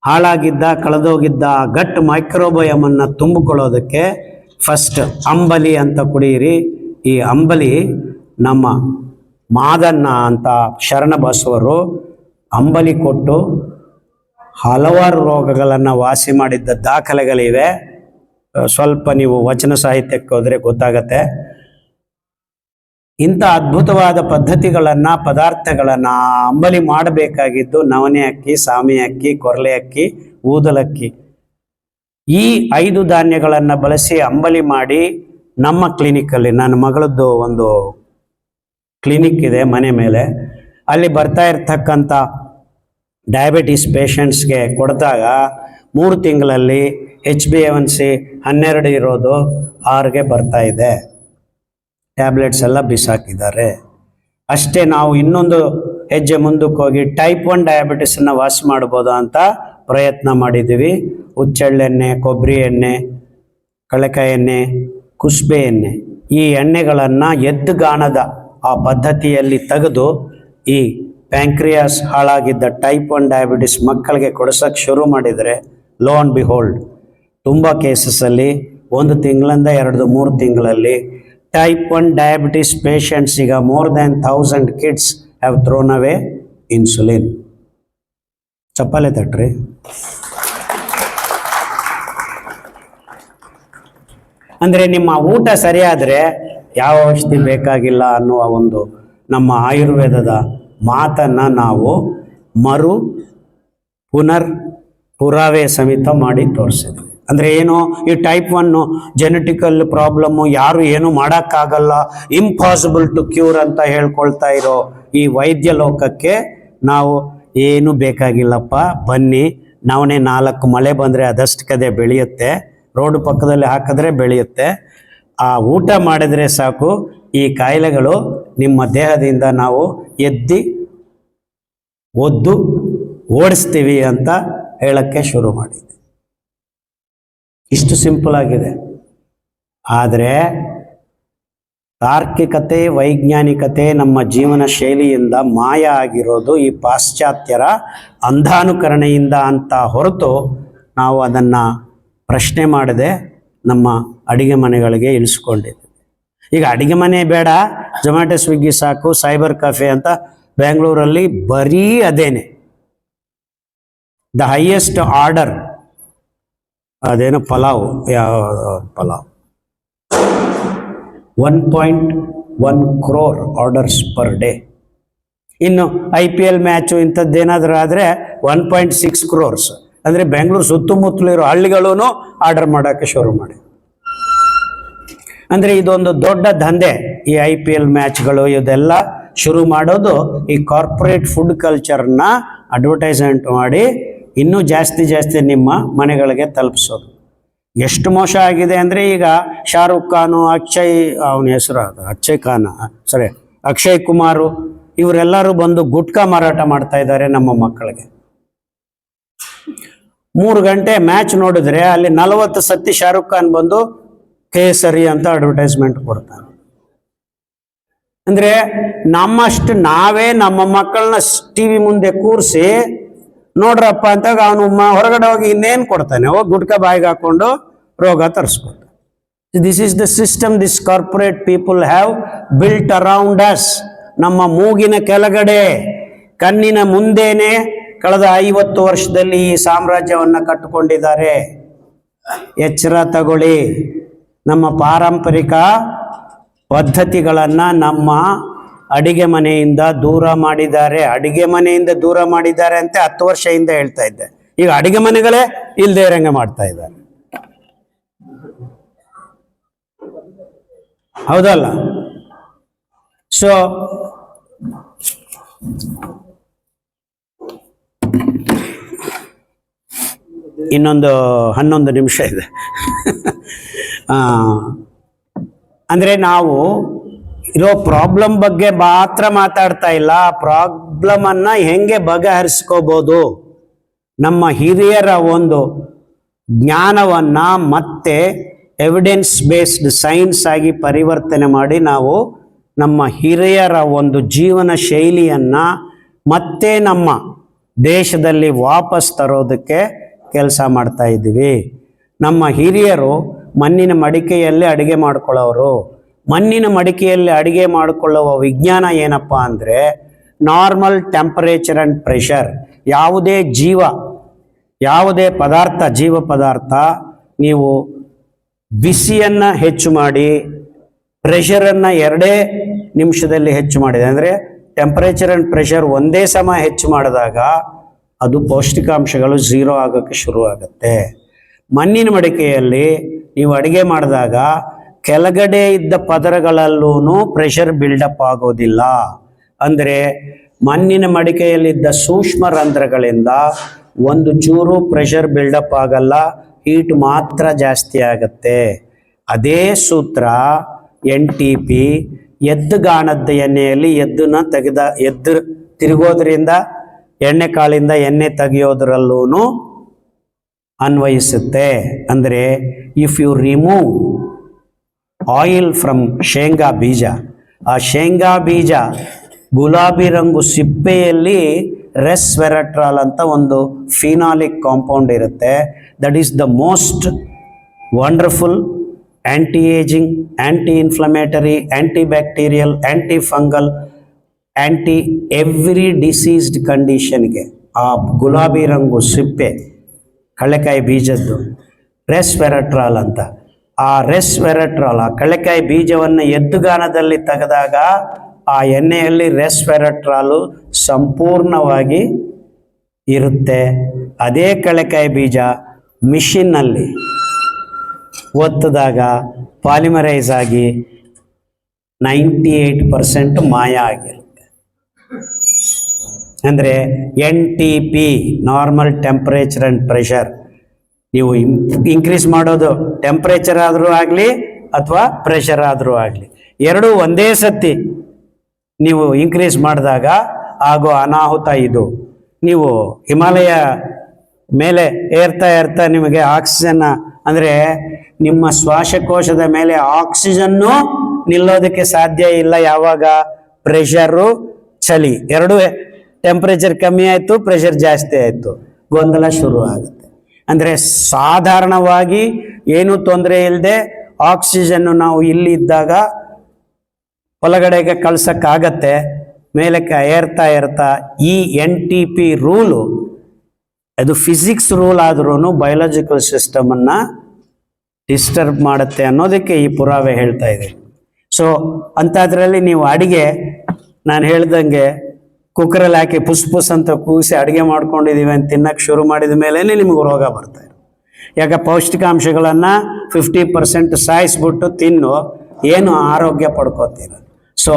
ಹಾಳಾಗಿದ್ದ, ಕಳೆದೋಗಿದ್ದ ಗಟ್ ಮೈಕ್ರೋಬಯಮನ್ನು ತುಂಬಿಕೊಳ್ಳೋದಕ್ಕೆ ಫಸ್ಟ್ ಅಂಬಲಿ ಅಂತ ಕುಡಿಯಿರಿ. ಈ ಅಂಬಲಿ ನಮ್ಮ ಮಾದನ್ನ ಅಂತ ಶರಣಬಸವರು ಅಂಬಲಿ ಕೊಟ್ಟು ಹಲವಾರು ರೋಗಗಳನ್ನು ವಾಸಿ ಮಾಡಿದ್ದ ದಾಖಲೆಗಳಿವೆ. ಸ್ವಲ್ಪ ನೀವು ವಚನ ಸಾಹಿತ್ಯಕ್ಕೆ ಹೋದರೆ ಗೊತ್ತಾಗತ್ತೆ. ಇಂಥ ಅದ್ಭುತವಾದ ಪದ್ಧತಿಗಳನ್ನು, ಪದಾರ್ಥಗಳನ್ನು ಅಂಬಲಿ ಮಾಡಬೇಕಾಗಿದ್ದು ನವಣೆ ಅಕ್ಕಿ, ಸಾಮೆ ಅಕ್ಕಿ, ಕೊರಲೆ ಅಕ್ಕಿ, ಊದಲಕ್ಕಿ, ಈ 5 ಧಾನ್ಯಗಳನ್ನು ಬಳಸಿ ಅಂಬಲಿ ಮಾಡಿ ನಮ್ಮ ಕ್ಲಿನಿಕ್ಕಲ್ಲಿ, ನನ್ನ ಮಗಳದ್ದು ಒಂದು ಕ್ಲಿನಿಕ್ ಇದೆ ಮನೆ ಮೇಲೆ, ಅಲ್ಲಿ ಬರ್ತಾ ಇರ್ತಕ್ಕಂಥ ಡಯಾಬಿಟೀಸ್ ಪೇಷಂಟ್ಸ್ಗೆ ಕೊಡಿದಾಗ 3 ತಿಂಗಳಲ್ಲಿ HbA1c 12 ಇರೋದು 6ಗೆ ಬರ್ತಾ ಇದೆ. ಟ್ಯಾಬ್ಲೆಟ್ಸ್ ಎಲ್ಲ ಬಿಸಾಕಿದ್ದಾರೆ. ಅಷ್ಟೇ, ನಾವು ಇನ್ನೊಂದು ಹೆಜ್ಜೆ ಮುಂದಕ್ಕೆ ಹೋಗಿ ಟೈಪ್ 1 ಡಯಾಬಿಟಿಸನ್ನು ವಾಸಿ ಮಾಡ್ಬೋದು ಅಂತ ಪ್ರಯತ್ನ ಮಾಡಿದ್ದೀವಿ. ಹುಚ್ಚೆಳ್ಳೆಣ್ಣೆ, ಕೊಬ್ಬರಿ ಎಣ್ಣೆ, ಕಳೆಕಾಯಿ ಎಣ್ಣೆ, ಕುಸುಬೆ ಎಣ್ಣೆ, ಈ ಎಣ್ಣೆಗಳನ್ನು ಎದ್ದುಗಾಣದ ಆ ಪದ್ಧತಿಯಲ್ಲಿ ತೆಗೆದು ಈ ಪ್ಯಾಂಕ್ರಿಯಾಸ್ ಹಾಳಾಗಿದ್ದ ಟೈಪ್ 1 ಡಯಾಬಿಟಿಸ್ ಮಕ್ಕಳಿಗೆ ಕೊಡಿಸೋಕ್ಕೆ ಶುರು ಮಾಡಿದರೆ ಲೋ ಆ್ಯಂಡ್ ಬಿಹೋಲ್ಡ್ ತುಂಬ ಕೇಸಸಲ್ಲಿ 1 ತಿಂಗಳಿಂದ 2-3 ತಿಂಗಳಲ್ಲಿ ಟೈಪ್ 1 ಡಯಾಬಿಟಿಸ್ ಪೇಷಂಟ್ಸ್ ಈಗ more than 1000 kids have thrown away insulin. ಚಪ್ಪಾಳೆ ತಟ್ರಿ. ಅಂದರೆ ನಿಮ್ಮ ಊಟ ಸರಿಯಾದರೆ ಯಾವ ಔಷಧಿ ಬೇಕಾಗಿಲ್ಲ ಅನ್ನುವ ಒಂದು ನಮ್ಮ ಆಯುರ್ವೇದದ ಮಾತನ್ನು ನಾವು ಪುರಾವೆ ಸಮೇತ ಮಾಡಿ ತೋರಿಸಿದ್ವಿ. ಅಂದರೆ ಏನು, ಈ ಟೈಪ್ 1 ಜೆನೆಟಿಕಲ್ ಪ್ರಾಬ್ಲಮ್ಮು, ಯಾರು ಏನು ಮಾಡೋಕ್ಕಾಗಲ್ಲ, ಇಂಪಾಸಿಬಲ್ ಟು ಕ್ಯೂರ್ ಅಂತ ಹೇಳ್ಕೊಳ್ತಾ ಇರೋ ಈ ವೈದ್ಯ ಲೋಕಕ್ಕೆ ನಾವು ಏನು ಬೇಕಾಗಿಲ್ಲಪ್ಪ, ಬನ್ನಿ, ನವಣೆ 4 ಮಳೆ ಬಂದರೆ ಅದಷ್ಟಕ್ಕದೇ ಬೆಳೆಯುತ್ತೆ, ರೋಡು ಪಕ್ಕದಲ್ಲಿ ಹಾಕಿದ್ರೆ ಬೆಳೆಯುತ್ತೆ, ಆ ಊಟ ಮಾಡಿದರೆ ಸಾಕು, ಈ ಕಾಯಿಲೆಗಳು ನಿಮ್ಮ ದೇಹದಿಂದ ನಾವು ಒದ್ದು ಓಡಿಸ್ತೀವಿ ಅಂತ ಹೇಳಕ್ಕೆ ಶುರು ಮಾಡಿದೆ. ಇಷ್ಟು ಸಿಂಪಲ್ ಆಗಿದೆ. ಆದರೆ ತಾರ್ಕಿಕತೆ, ವೈಜ್ಞಾನಿಕತೆ ನಮ್ಮ ಜೀವನ ಶೈಲಿಯಿಂದ ಮಾಯ ಆಗಿರೋದು ಈ ಪಾಶ್ಚಾತ್ಯರ ಅಂಧಾನುಕರಣೆಯಿಂದ ಅಂತ ಹೊರತು ನಾವು ಅದನ್ನು ಪ್ರಶ್ನೆ ಮಾಡದೆ ನಮ್ಮ ಅಡಿಗೆ ಮನೆಗಳಿಗೆ ಇಳಿಸ್ಕೊಂಡಿದ್ದೀವಿ. ಈಗ ಅಡಿಗೆ ಮನೆ ಬೇಡ, ಜೊಮ್ಯಾಟೊ, ಸ್ವಿಗ್ಗಿ ಸಾಕು, ಸೈಬರ್ ಕೆಫೆ ಅಂತ ಬೆಂಗಳೂರಲ್ಲಿ ಬರೀ ಅದೇನೆ. ದ ಹೈಯೆಸ್ಟ್ ಆರ್ಡರ್ ಅದೇನು ಪಲಾವ್, ಯಾವ pulao 1.1 crore orders per day. ಇನ್ನು IPL ಮ್ಯಾಚು ಇಂಥದ್ದೇನಾದರೂ ಆದರೆ 1.6 crores. ಅಂದರೆ ಬೆಂಗಳೂರು ಸುತ್ತಮುತ್ತಲಿರೋ ಹಳ್ಳಿಗಳೂ ಆರ್ಡರ್ ಮಾಡೋಕ್ಕೆ ಶುರು ಮಾಡಿ. ಅಂದರೆ ಇದೊಂದು ದೊಡ್ಡ ದಂಧೆ. ಈ IPL ಮ್ಯಾಚ್ಗಳು ಇದೆಲ್ಲ ಶುರು ಮಾಡೋದು ಈ ಕಾರ್ಪೊರೇಟ್ ಫುಡ್ ಕಲ್ಚರ್ನ ಅಡ್ವರ್ಟೈಸ್ಮೆಂಟ್ ಮಾಡಿ ಇನ್ನೂ ಜಾಸ್ತಿ ನಿಮ್ಮ ಮನೆಗಳಿಗೆ ತಲುಪಿಸೋದು. ಎಷ್ಟು ಮೋಸ ಆಗಿದೆ ಅಂದರೆ ಈಗ ಶಾರುಖ್ ಖಾನು, ಅವನ ಹೆಸರು ಅಕ್ಷಯ್ ಕುಮಾರು, ಇವರೆಲ್ಲರೂ ಬಂದು ಗುಟ್ಕಾ ಮಾರಾಟ ಮಾಡ್ತಾ ಇದ್ದಾರೆ ನಮ್ಮ ಮಕ್ಕಳಿಗೆ. 3 ಗಂಟೆ ಮ್ಯಾಚ್ ನೋಡಿದ್ರೆ ಅಲ್ಲಿ 40 ಸತಿ ಶಾರುಖ್ ಖಾನ್ ಬಂದು ಕೇಸರಿ ಅಂತ ಅಡ್ವರ್ಟೈಸ್ಮೆಂಟ್ ಕೊಡ್ತಾನೆ. ಅಂದರೆ ನಮ್ಮಷ್ಟು ನಾವೇ ನಮ್ಮ ಮಕ್ಕಳನ್ನ TV ಮುಂದೆ ಕೂರಿಸಿ ನೋಡ್ರಪ್ಪ ಅಂತಾಗ ಅವನು ಹೊರಗಡೆ ಹೋಗಿ ಇನ್ನೇನು ಕೊಡ್ತಾನೆ, ಹೋಗಿ ಗುಟ್ಕಾ ಬಾಯಿಗೆ ಹಾಕ್ಕೊಂಡು ರೋಗ ತರಿಸ್ಕೊಡ್ತಾನೆ. This is the system this corporate people have built around us. ನಮ್ಮ ಮೂಗಿನ ಕೆಳಗಡೆ, ಕಣ್ಣಿನ ಮುಂದೇನೆ ಕಳೆದ 50 ವರ್ಷದಲ್ಲಿ ಈ ಸಾಮ್ರಾಜ್ಯವನ್ನು ಕಟ್ಟಿಕೊಂಡಿದ್ದಾರೆ. ಎಚ್ಚರ ತಗೊಳ್ಳಿ. ನಮ್ಮ ಪಾರಂಪರಿಕ ಪದ್ಧತಿಗಳನ್ನು ನಮ್ಮ ಅಡಿಗೆ ಮನೆಯಿಂದ ದೂರ ಮಾಡಿದ್ದಾರೆ. ಅಡಿಗೆ ಮನೆಯಿಂದ ದೂರ ಮಾಡಿದ್ದಾರೆ ಅಂತ 10 ವರ್ಷದಿಂದ ಹೇಳ್ತಾ ಇದ್ದೆ. ಈಗ ಅಡಿಗೆ ಮನೆಗಳೇ ಇಲ್ಲದೆ ಇರಂಗೆ ಮಾಡ್ತಾ ಇದ್ದಾರೆ. ಹೌದಲ್ಲ? ಸೊ ಇನ್ನೊಂದು 11 ನಿಮಿಷ ಇದೆ. ಅಂದರೆ ನಾವು ಇರೋ ಪ್ರಾಬ್ಲಮ್ ಬಗ್ಗೆ ಮಾತ್ರ ಮಾತಾಡ್ತಾ ಇಲ್ಲ, ಆ ಪ್ರಾಬ್ಲಮನ್ನು ಹೆಂಗೆ ಬಗೆಹರಿಸ್ಕೋಬೋದು. ನಮ್ಮ ಹಿರಿಯರ ಒಂದು ಜ್ಞಾನವನ್ನು ಮತ್ತೆ ಎವಿಡೆನ್ಸ್ ಬೇಸ್ಡ್ ಸೈನ್ಸ್ ಆಗಿ ಪರಿವರ್ತನೆ ಮಾಡಿ ನಾವು ನಮ್ಮ ಹಿರಿಯರ ಒಂದು ಜೀವನ ಶೈಲಿಯನ್ನು ಮತ್ತೆ ನಮ್ಮ ದೇಶದಲ್ಲಿ ವಾಪಸ್ ತರೋದಕ್ಕೆ ಕೆಲಸ ಮಾಡ್ತಾ ಇದ್ದೀವಿ. ನಮ್ಮ ಹಿರಿಯರು ಮಣ್ಣಿನ ಮಡಿಕೆಯಲ್ಲಿ ಅಡುಗೆ ಮಾಡ್ಕೊಳ್ಳೋರು. ಮಣ್ಣಿನ ಮಡಿಕೆಯಲ್ಲಿ ಅಡುಗೆ ಮಾಡಿಕೊಳ್ಳುವ ವಿಜ್ಞಾನ ಏನಪ್ಪ ಅಂದರೆ ನಾರ್ಮಲ್ ಟೆಂಪರೇಚರ್ ಆ್ಯಂಡ್ ಪ್ರೆಷರ್. ಯಾವುದೇ ಜೀವ ಪದಾರ್ಥ ನೀವು ಬಿಸಿಯನ್ನು ಹೆಚ್ಚು ಮಾಡಿ ಪ್ರೆಷರನ್ನು 2 ನಿಮಿಷದಲ್ಲಿ ಹೆಚ್ಚು ಮಾಡಿದೆ ಅಂದರೆ ಟೆಂಪರೇಚರ್ ಆ್ಯಂಡ್ ಪ್ರೆಷರ್ ಒಂದೇ ಸಮ ಹೆಚ್ಚು ಮಾಡಿದಾಗ ಅದು ಪೌಷ್ಟಿಕಾಂಶಗಳು 0 ಆಗೋಕ್ಕೆ ಶುರುವಾಗುತ್ತೆ. ಮಣ್ಣಿನ ಮಡಿಕೆಯಲ್ಲಿ ನೀವು ಅಡುಗೆ ಮಾಡಿದಾಗ ಕೆಳಗಡೆ ಇದ್ದ ಪದರಗಳಲ್ಲೂ ಪ್ರೆಷರ್ ಬಿಲ್ಡಪ್ ಆಗೋದಿಲ್ಲ. ಅಂದರೆ ಮಣ್ಣಿನ ಮಡಿಕೆಯಲ್ಲಿದ್ದ ಸೂಕ್ಷ್ಮ ರಂಧ್ರಗಳಿಂದ ಒಂದು ಚೂರು ಪ್ರೆಷರ್ ಬಿಲ್ಡಪ್ ಆಗಲ್ಲ, ಹೀಟ್ ಮಾತ್ರ ಜಾಸ್ತಿ ಆಗುತ್ತೆ. ಅದೇ ಸೂತ್ರ NTP ಎದ್ದುಗಾಣದ ಎಣ್ಣೆಯಲ್ಲಿ ಎದ್ದು ತಿರುಗೋದ್ರಿಂದ ಎಣ್ಣೆ ಕಾಳಿಂದ ಎಣ್ಣೆ ತೆಗೆಯೋದ್ರಲ್ಲೂ ಅನ್ವಯಿಸುತ್ತೆ. ಅಂದರೆ if you remove oil from ಶೇಂಗಾ ಬೀಜ, ಆ ಶೇಂಗಾ ಬೀಜ ಗುಲಾಬಿ ರಂಗು ಸಿಪ್ಪೆಯಲ್ಲಿ ರೆಸ್ವೆರಟ್ರಾಲ್ ಅಂತ ಒಂದು ಫಿನಾಲಿಕ್ ಕಾಂಪೌಂಡ್ ಇರುತ್ತೆ. That is the most wonderful anti ageing, anti inflammatory, anti bacterial, anti fungal, anti every diseased ಕಂಡೀಷನ್ಗೆ ಆ ಗುಲಾಬಿ ರಂಗು ಸಿಪ್ಪೆ ಕಳ್ಳೆಕಾಯಿ ಬೀಜದ್ದು ರೆಸ್ವೆರಟ್ರಾಲ್ ಅಂತ. ಆ ರೆಸ್ವೆರಟ್ರಾಲ್ ಆ ಕಳ್ಳೆಕಾಯಿ ಬೀಜವನ್ನು ಎದ್ದುಗಾನದಲ್ಲಿ ತೆಗೆದಾಗ ಆ ಎಣ್ಣೆಯಲ್ಲಿ ರೆಸ್ವೆರಟ್ರಾಲು ಸಂಪೂರ್ಣವಾಗಿ ಇರುತ್ತೆ. ಅದೇ ಕಳ್ಳೆಕಾಯಿ ಬೀಜ ಮಿಷಿನ್ನಲ್ಲಿ ಒತ್ತಿದಾಗ ಪಾಲಿಮರೈಸ್ ಆಗಿ 98% ಮಾಯ ಆಗಿರುತ್ತೆ. ಅಂದರೆ NTP normal temperature and pressure ನೀವು ಇನ್ಕ್ರೀಸ್ ಮಾಡೋದು ಟೆಂಪ್ರೇಚರ್ ಆದರೂ ಆಗಲಿ ಅಥವಾ ಪ್ರೆಷರ್ ಆದರೂ ಆಗಲಿ, ಎರಡೂ ಒಂದೇ ಸತಿ ನೀವು ಇನ್ಕ್ರೀಸ್ ಮಾಡಿದಾಗ ಆಗೋ ಅನಾಹುತ ಇದು. ನೀವು ಹಿಮಾಲಯ ಮೇಲೆ ಏರ್ತಾ ನಿಮಗೆ ಆಕ್ಸಿಜನ್ ಅಂದರೆ ನಿಮ್ಮ ಶ್ವಾಸಕೋಶದ ಮೇಲೆ ಆಕ್ಸಿಜನ್ನು ನಿಲ್ಲೋದಕ್ಕೆ ಸಾಧ್ಯ ಇಲ್ಲ. ಯಾವಾಗ ಪ್ರೆಷರು ಚಳಿ ಎರಡೂ ಟೆಂಪ್ರೇಚರ್ ಕಮ್ಮಿ ಆಯಿತು, ಪ್ರೆಷರ್ ಜಾಸ್ತಿ ಆಯಿತು, ಗೊಂದಲ ಶುರು ಆಗುತ್ತೆ. ಅಂದರೆ ಸಾಧಾರಣವಾಗಿ ಏನೂ ತೊಂದರೆ ಇಲ್ಲದೆ ಆಕ್ಸಿಜನ್ನು ನಾವು ಇಲ್ಲಿ ಇದ್ದಾಗ ಒಳಗಡೆಗೆ ಕಳ್ಸೋಕ್ಕಾಗತ್ತೆ. ಮೇಲಕ್ಕೆ ಏರ್ತಾ ಈ NTP ರೂಲು ಅದು ಫಿಸಿಕ್ಸ್ ರೂಲ್ ಆದ್ರೂ ಬಯೋಲಾಜಿಕಲ್ ಸಿಸ್ಟಮನ್ನು ಡಿಸ್ಟರ್ಬ್ ಮಾಡುತ್ತೆ ಅನ್ನೋದಕ್ಕೆ ಈ ಪುರಾವೆ ಹೇಳ್ತಾ ಇದೆ. ಸೊ ಅಂಥದ್ರಲ್ಲಿ ನೀವು ಅಡಿಗೆ ನಾನು ಹೇಳ್ದಂಗೆ ಕುಕ್ಕರಲ್ಲಿ ಹಾಕಿ ಪುಸ್ ಅಂತ ಕೂಗಿಸಿ ಅಡುಗೆ ಮಾಡ್ಕೊಂಡಿದ್ದೀವಿ ಅಂತ ತಿನ್ನಕ್ಕೆ ಶುರು ಮಾಡಿದ ಮೇಲೇ ನಿಮಗೆ ರೋಗ ಬರ್ತಾಯಿದೆ. ಯಾಕೆ ಪೌಷ್ಟಿಕಾಂಶಗಳನ್ನು 50% ಸಾಯಿಸ್ಬಿಟ್ಟು ತಿನ್ನು ಏನು ಆರೋಗ್ಯ ಪಡ್ಕೋತೀರ. ಸೊ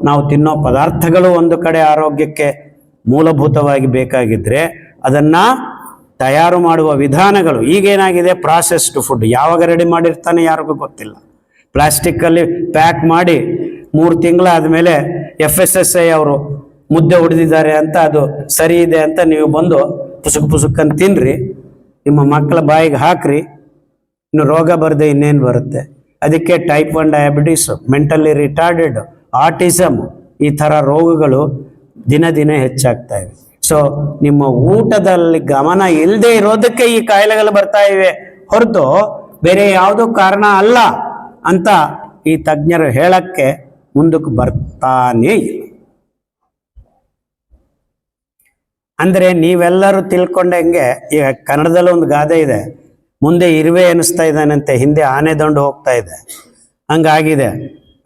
ನಾವು ತಿನ್ನೋ ಪದಾರ್ಥಗಳು ಒಂದು ಕಡೆ ಆರೋಗ್ಯಕ್ಕೆ ಮೂಲಭೂತವಾಗಿ ಬೇಕಾಗಿದ್ದರೆ ಅದನ್ನು ತಯಾರು ಮಾಡುವ ವಿಧಾನಗಳು ಈಗೇನಾಗಿದೆ, ಪ್ರಾಸೆಸ್ಡ್ ಫುಡ್ ಯಾವಾಗ ರೆಡಿ ಮಾಡಿರ್ತಾನೆ ಯಾರಿಗೂ ಗೊತ್ತಿಲ್ಲ. ಪ್ಲಾಸ್ಟಿಕ್ಕಲ್ಲಿ ಪ್ಯಾಕ್ ಮಾಡಿ 3 ತಿಂಗಳಾದಮೇಲೆ FSSAI ಅವರು ಮುದ್ದೆ ಹೊಡೆದಿದ್ದಾರೆ ಅಂತ ಅದು ಸರಿ ಇದೆ ಅಂತ ನೀವು ಬಂದು ಪುಸುಕಂತ ತಿನ್ನಿರಿ, ನಿಮ್ಮ ಮಕ್ಕಳ ಬಾಯಿಗೆ ಹಾಕ್ರಿ, ಇನ್ನು ರೋಗ ಬರದೆ ಇನ್ನೇನು ಬರುತ್ತೆ. ಅದಕ್ಕೆ type 1 diabetes, mentally retarded, autism ಈ ಥರ ರೋಗಗಳು ದಿನ ಹೆಚ್ಚಾಗ್ತಾ ಇವೆ. ಸೊ ನಿಮ್ಮ ಊಟದಲ್ಲಿ ಗಮನ ಇಲ್ಲದೆ ಇರೋದಕ್ಕೆ ಈ ಕಾಯಿಲೆಗಳು ಬರ್ತಾ ಇವೆ ಹೊರತು ಬೇರೆ ಯಾವುದೋ ಕಾರಣ ಅಲ್ಲ ಅಂತ ಈ ತಜ್ಞರು ಹೇಳಕ್ಕೆ ಮುಂದಕ್ಕೆ ಬರ್ತಾನೇ ಇಲ್ಲ. ಅಂದರೆ ನೀವೆಲ್ಲರೂ ತಿಳ್ಕೊಂಡಂಗೆ ಈಗ ಕನ್ನಡದಲ್ಲಿ ಒಂದು ಗಾದೆ ಇದೆ, ಮುಂದೆ ಇರುವೆ ಅನ್ನಿಸ್ತಾ ಇದ್ದಾನಂತೆ, ಹಿಂದೆ ಆನೆ ದಂಡು ಹೋಗ್ತಾ ಇದೆ. ಹಂಗಾಗಿದೆ.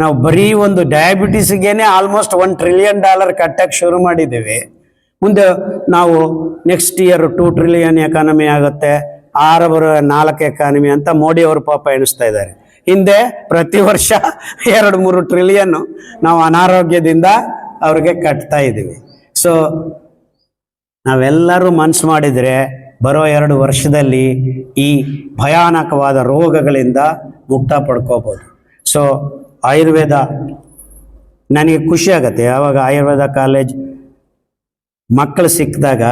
ನಾವು ಬರೀ ಒಂದು ಡಯಾಬಿಟೀಸ್ಗೇನೆ ಆಲ್ಮೋಸ್ಟ್ $1 ಟ್ರಿಲಿಯನ್ ಕಟ್ಟಕ್ಕೆ ಶುರು ಮಾಡಿದ್ದೀವಿ. ಮುಂದೆ ನಾವು ನೆಕ್ಸ್ಟ್ ಇಯರ್ 2 ಟ್ರಿಲಿಯನ್ ಎಕಾನಮಿ ಆಗುತ್ತೆ, 4 ಎಕಾನಮಿ ಅಂತ ಮೋದಿ ಅವರು ಪಾಪ ಎಣಿಸ್ತಾ ಇದ್ದಾರೆ. ಹಿಂದೆ ಪ್ರತಿ ವರ್ಷ 2-3 ಟ್ರಿಲಿಯನ್ ನಾವು ಅನಾರೋಗ್ಯದಿಂದ ಅವ್ರಿಗೆ ಕಟ್ತಾ ಇದ್ದೀವಿ. ಸೊ ನಾವೆಲ್ಲರೂ ಮನಸ್ಸು ಮಾಡಿದರೆ ಬರೋ 2 ವರ್ಷದಲ್ಲಿ ಈ ಭಯಾನಕವಾದ ರೋಗಗಳಿಂದ ಮುಕ್ತ ಪಡ್ಕೋಬೋದು. ಸೊ ಆಯುರ್ವೇದ ನನಗೆ ಖುಷಿ ಆಗುತ್ತೆ ಯಾವಾಗ ಆಯುರ್ವೇದ ಕಾಲೇಜ್ ಮಕ್ಕಳು ಸಿಕ್ಕಿದಾಗ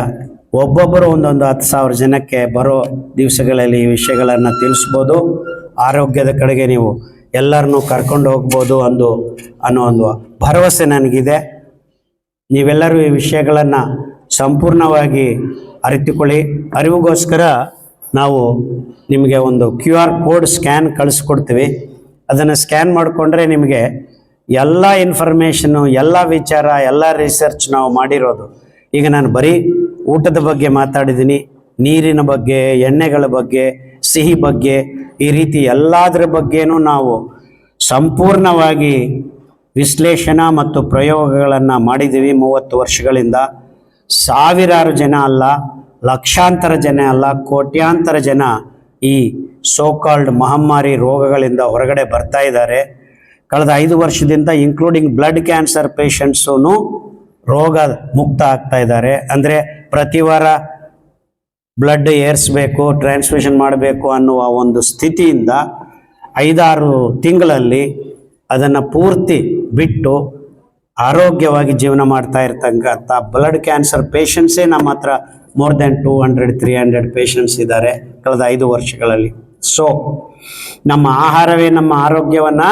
ಒಬ್ಬೊಬ್ಬರು ಒಂದೊಂದು 10,000 ಜನಕ್ಕೆ ಬರೋ ದಿವಸಗಳಲ್ಲಿ ಈ ವಿಷಯಗಳನ್ನು ತಿಳಿಸ್ಬೋದು. ಆರೋಗ್ಯದ ಕಡೆಗೆ ನೀವು ಎಲ್ಲರನ್ನೂ ಕರ್ಕೊಂಡು ಹೋಗ್ಬೋದು ಅನ್ನೋ ಒಂದು ಭರವಸೆ ನನಗಿದೆ. ನೀವೆಲ್ಲರೂ ಈ ವಿಷಯಗಳನ್ನು ಸಂಪೂರ್ಣವಾಗಿ ಅರಿತುಕೊಳ್ಳಿ. ಅರಿವಿಗೋಸ್ಕರ ನಾವು ನಿಮಗೆ ಒಂದು QR ಕೋಡ್ ಸ್ಕ್ಯಾನ್ ಕಳಿಸ್ಕೊಡ್ತೀವಿ. ಅದನ್ನು ಸ್ಕ್ಯಾನ್ ಮಾಡಿಕೊಂಡ್ರೆ ನಿಮಗೆ ಎಲ್ಲ ಇನ್ಫಾರ್ಮೇಷನ್ನು, ಎಲ್ಲ ವಿಚಾರ, ಎಲ್ಲ ರಿಸರ್ಚ್ ನಾವು ಮಾಡಿರೋದು. ಈಗ ನಾನು ಬರೀ ಊಟದ ಬಗ್ಗೆ ಮಾತಾಡಿದ್ದೀನಿ, ನೀರಿನ ಬಗ್ಗೆ, ಎಣ್ಣೆಗಳ ಬಗ್ಗೆ, ಸಿಹಿ ಬಗ್ಗೆ, ಈ ರೀತಿ ಎಲ್ಲದರ ಬಗ್ಗೆನೂ ನಾವು ಸಂಪೂರ್ಣವಾಗಿ ವಿಶ್ಲೇಷಣೆ ಮತ್ತು ಪ್ರಯೋಗಗಳನ್ನು ಮಾಡಿದ್ದೀವಿ 30 ವರ್ಷಗಳಿಂದ. ಸಾವಿರಾರು ಜನ ಅಲ್ಲ, ಲಕ್ಷಾಂತರ ಜನ ಅಲ್ಲ, ಕೋಟ್ಯಾಂತರ ಜನ ಈ ಸೋಕಾಲ್ಡ್ ಮಹಮ್ಮಾರಿ ರೋಗಗಳಿಂದ ಹೊರಗಡೆ ಬರ್ತಾ ಇದ್ದಾರೆ. ಕಳೆದ 5 ವರ್ಷದಿಂದ ಇನ್ಕ್ಲೂಡಿಂಗ್ ಬ್ಲಡ್ ಕ್ಯಾನ್ಸರ್ ಪೇಷಂಟ್ಸೂ ರೋಗ ಮುಕ್ತ ಆಗ್ತಾ ಇದ್ದಾರೆ. ಅಂದರೆ ಪ್ರತಿ ವಾರ ಬ್ಲಡ್ ಏರಿಸಬೇಕು, ಟ್ರಾನ್ಸ್ಫ್ಯೂಷನ್ ಮಾಡಬೇಕು ಅನ್ನುವ ಒಂದು ಸ್ಥಿತಿಯಿಂದ 5-6 ತಿಂಗಳಲ್ಲಿ ಅದನ್ನು ಪೂರ್ತಿ ಬಿಟ್ಟು ಆರೋಗ್ಯವಾಗಿ ಜೀವನ ಮಾಡ್ತಾ ಇರ್ತಕ್ಕಂಥ ಬ್ಲಡ್ ಕ್ಯಾನ್ಸರ್ ಪೇಷಂಟ್ಸೇ ನಮ್ಮ ಹತ್ರ ಮೋರ್ ದೆನ್ 200-300 ಪೇಷಂಟ್ಸ್ ಇದ್ದಾರೆ ಕಳೆದ 5 ವರ್ಷಗಳಲ್ಲಿ. ಸೊ ನಮ್ಮ ಆಹಾರವೇ ನಮ್ಮ ಆರೋಗ್ಯವನ್ನು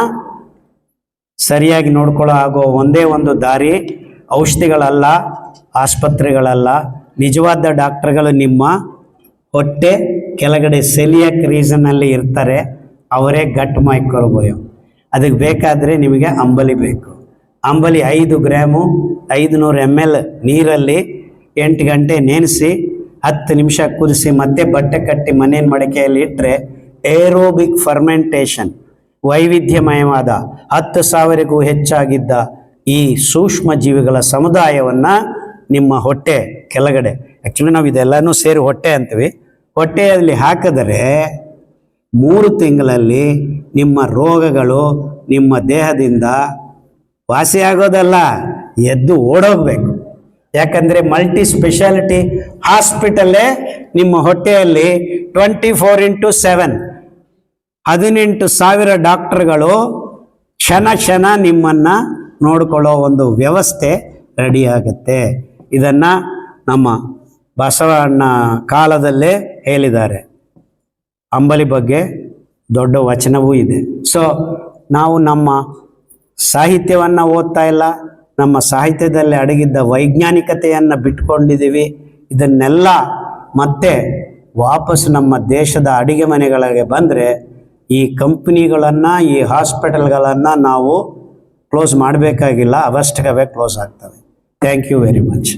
ಸರಿಯಾಗಿ ನೋಡ್ಕೊಳ್ಳೋ ಆಗೋ ಒಂದೇ ಒಂದು ದಾರಿ. ಔಷಧಿಗಳಲ್ಲ, ಆಸ್ಪತ್ರೆಗಳಲ್ಲ. ನಿಜವಾದ ಡಾಕ್ಟರ್ಗಳು ನಿಮ್ಮ ಹೊಟ್ಟೆ ಕೆಳಗಡೆ ಸೆಲಿಯಾಕ್ ರೀಸನ್ನಲ್ಲಿ ಇರ್ತಾರೆ. ಅವರೇ ಗಟ್ ಮೈಕ್ರೋಬಯೋಮ್. ಅದಕ್ಕೆ ಬೇಕಾದರೆ ನಿಮಗೆ ಅಂಬಲಿ ಬೇಕು. ಅಂಬಲಿ 5 ಗ್ರಾಮು 500 ml ನೀರಲ್ಲಿ 8 ಗಂಟೆ ನೆನೆಸಿ 10 ನಿಮಿಷ ಕುದಿಸಿ ಮತ್ತೆ ಬಟ್ಟೆ ಕಟ್ಟಿ ಮನೇನ ಮಡಿಕೆಯಲ್ಲಿ ಇಟ್ಟರೆ ಏರೋಬಿಕ್ ಫರ್ಮೆಂಟೇಷನ್, ವೈವಿಧ್ಯಮಯವಾದ 10,000ಕ್ಕೂ ಹೆಚ್ಚಾಗಿದ್ದ ಈ ಸೂಕ್ಷ್ಮ ಜೀವಿಗಳ ಸಮುದಾಯವನ್ನು ನಿಮ್ಮ ಹೊಟ್ಟೆ ಕೆಳಗಡೆ, ಆ್ಯಕ್ಚುಲಿ ನಾವು ಇದೆಲ್ಲನೂ ಸೇರಿ ಹೊಟ್ಟೆ ಅಂತೀವಿ, ಹೊಟ್ಟೆಯಲ್ಲಿ ಹಾಕಿದರೆ 3 ತಿಂಗಳಲ್ಲಿ ನಿಮ್ಮ ರೋಗಗಳು ನಿಮ್ಮ ದೇಹದಿಂದ ವಾಸಿಯಾಗೋದಲ್ಲ, ಎದ್ದು ಓಡೋಗ್ಬೇಕು. ಯಾಕಂದರೆ ಮಲ್ಟಿ ಸ್ಪೆಷಾಲಿಟಿ ಹಾಸ್ಪಿಟಲ್ಲೇ ನಿಮ್ಮ ಹೊಟ್ಟೆಯಲ್ಲಿ 24x7 18,000 ಡಾಕ್ಟರ್ಗಳು ಕ್ಷಣ ನಿಮ್ಮನ್ನು ನೋಡಿಕೊಳ್ಳೋ ಒಂದು ವ್ಯವಸ್ಥೆ ರೆಡಿಯಾಗುತ್ತೆ. ಇದನ್ನು ನಮ್ಮ ಬಸವಣ್ಣ ಕಾಲದಲ್ಲೇ ಹೇಳಿದ್ದಾರೆ. ಅಂಬಲಿ ಬಗ್ಗೆ ದೊಡ್ಡ ವಚನವೂ ಇದೆ. ಸೊ ನಾವು ನಮ್ಮ ಸಾಹಿತ್ಯವನ್ನು ಓದ್ತಾ ಇಲ್ಲ, ನಮ್ಮ ಸಾಹಿತ್ಯದಲ್ಲಿ ಅಡಗಿದ್ದ ವೈಜ್ಞಾನಿಕತೆಯನ್ನು ಬಿಟ್ಕೊಂಡಿದ್ದೀವಿ. ಇದನ್ನೆಲ್ಲ ಮತ್ತೆ ವಾಪಸ್ ನಮ್ಮ ದೇಶದ ಅಡಿಗೆ ಮನೆಗಳಿಗೆ ಬಂದರೆ ಈ ಕಂಪ್ನಿಗಳನ್ನು, ಈ ಹಾಸ್ಪಿಟಲ್ಗಳನ್ನು ನಾವು ಕ್ಲೋಸ್ ಮಾಡಬೇಕಾಗಿಲ್ಲ, ಅವಷ್ಟಕ್ಕವೇ ಕ್ಲೋಸ್ ಆಗ್ತವೆ. Thank you very much.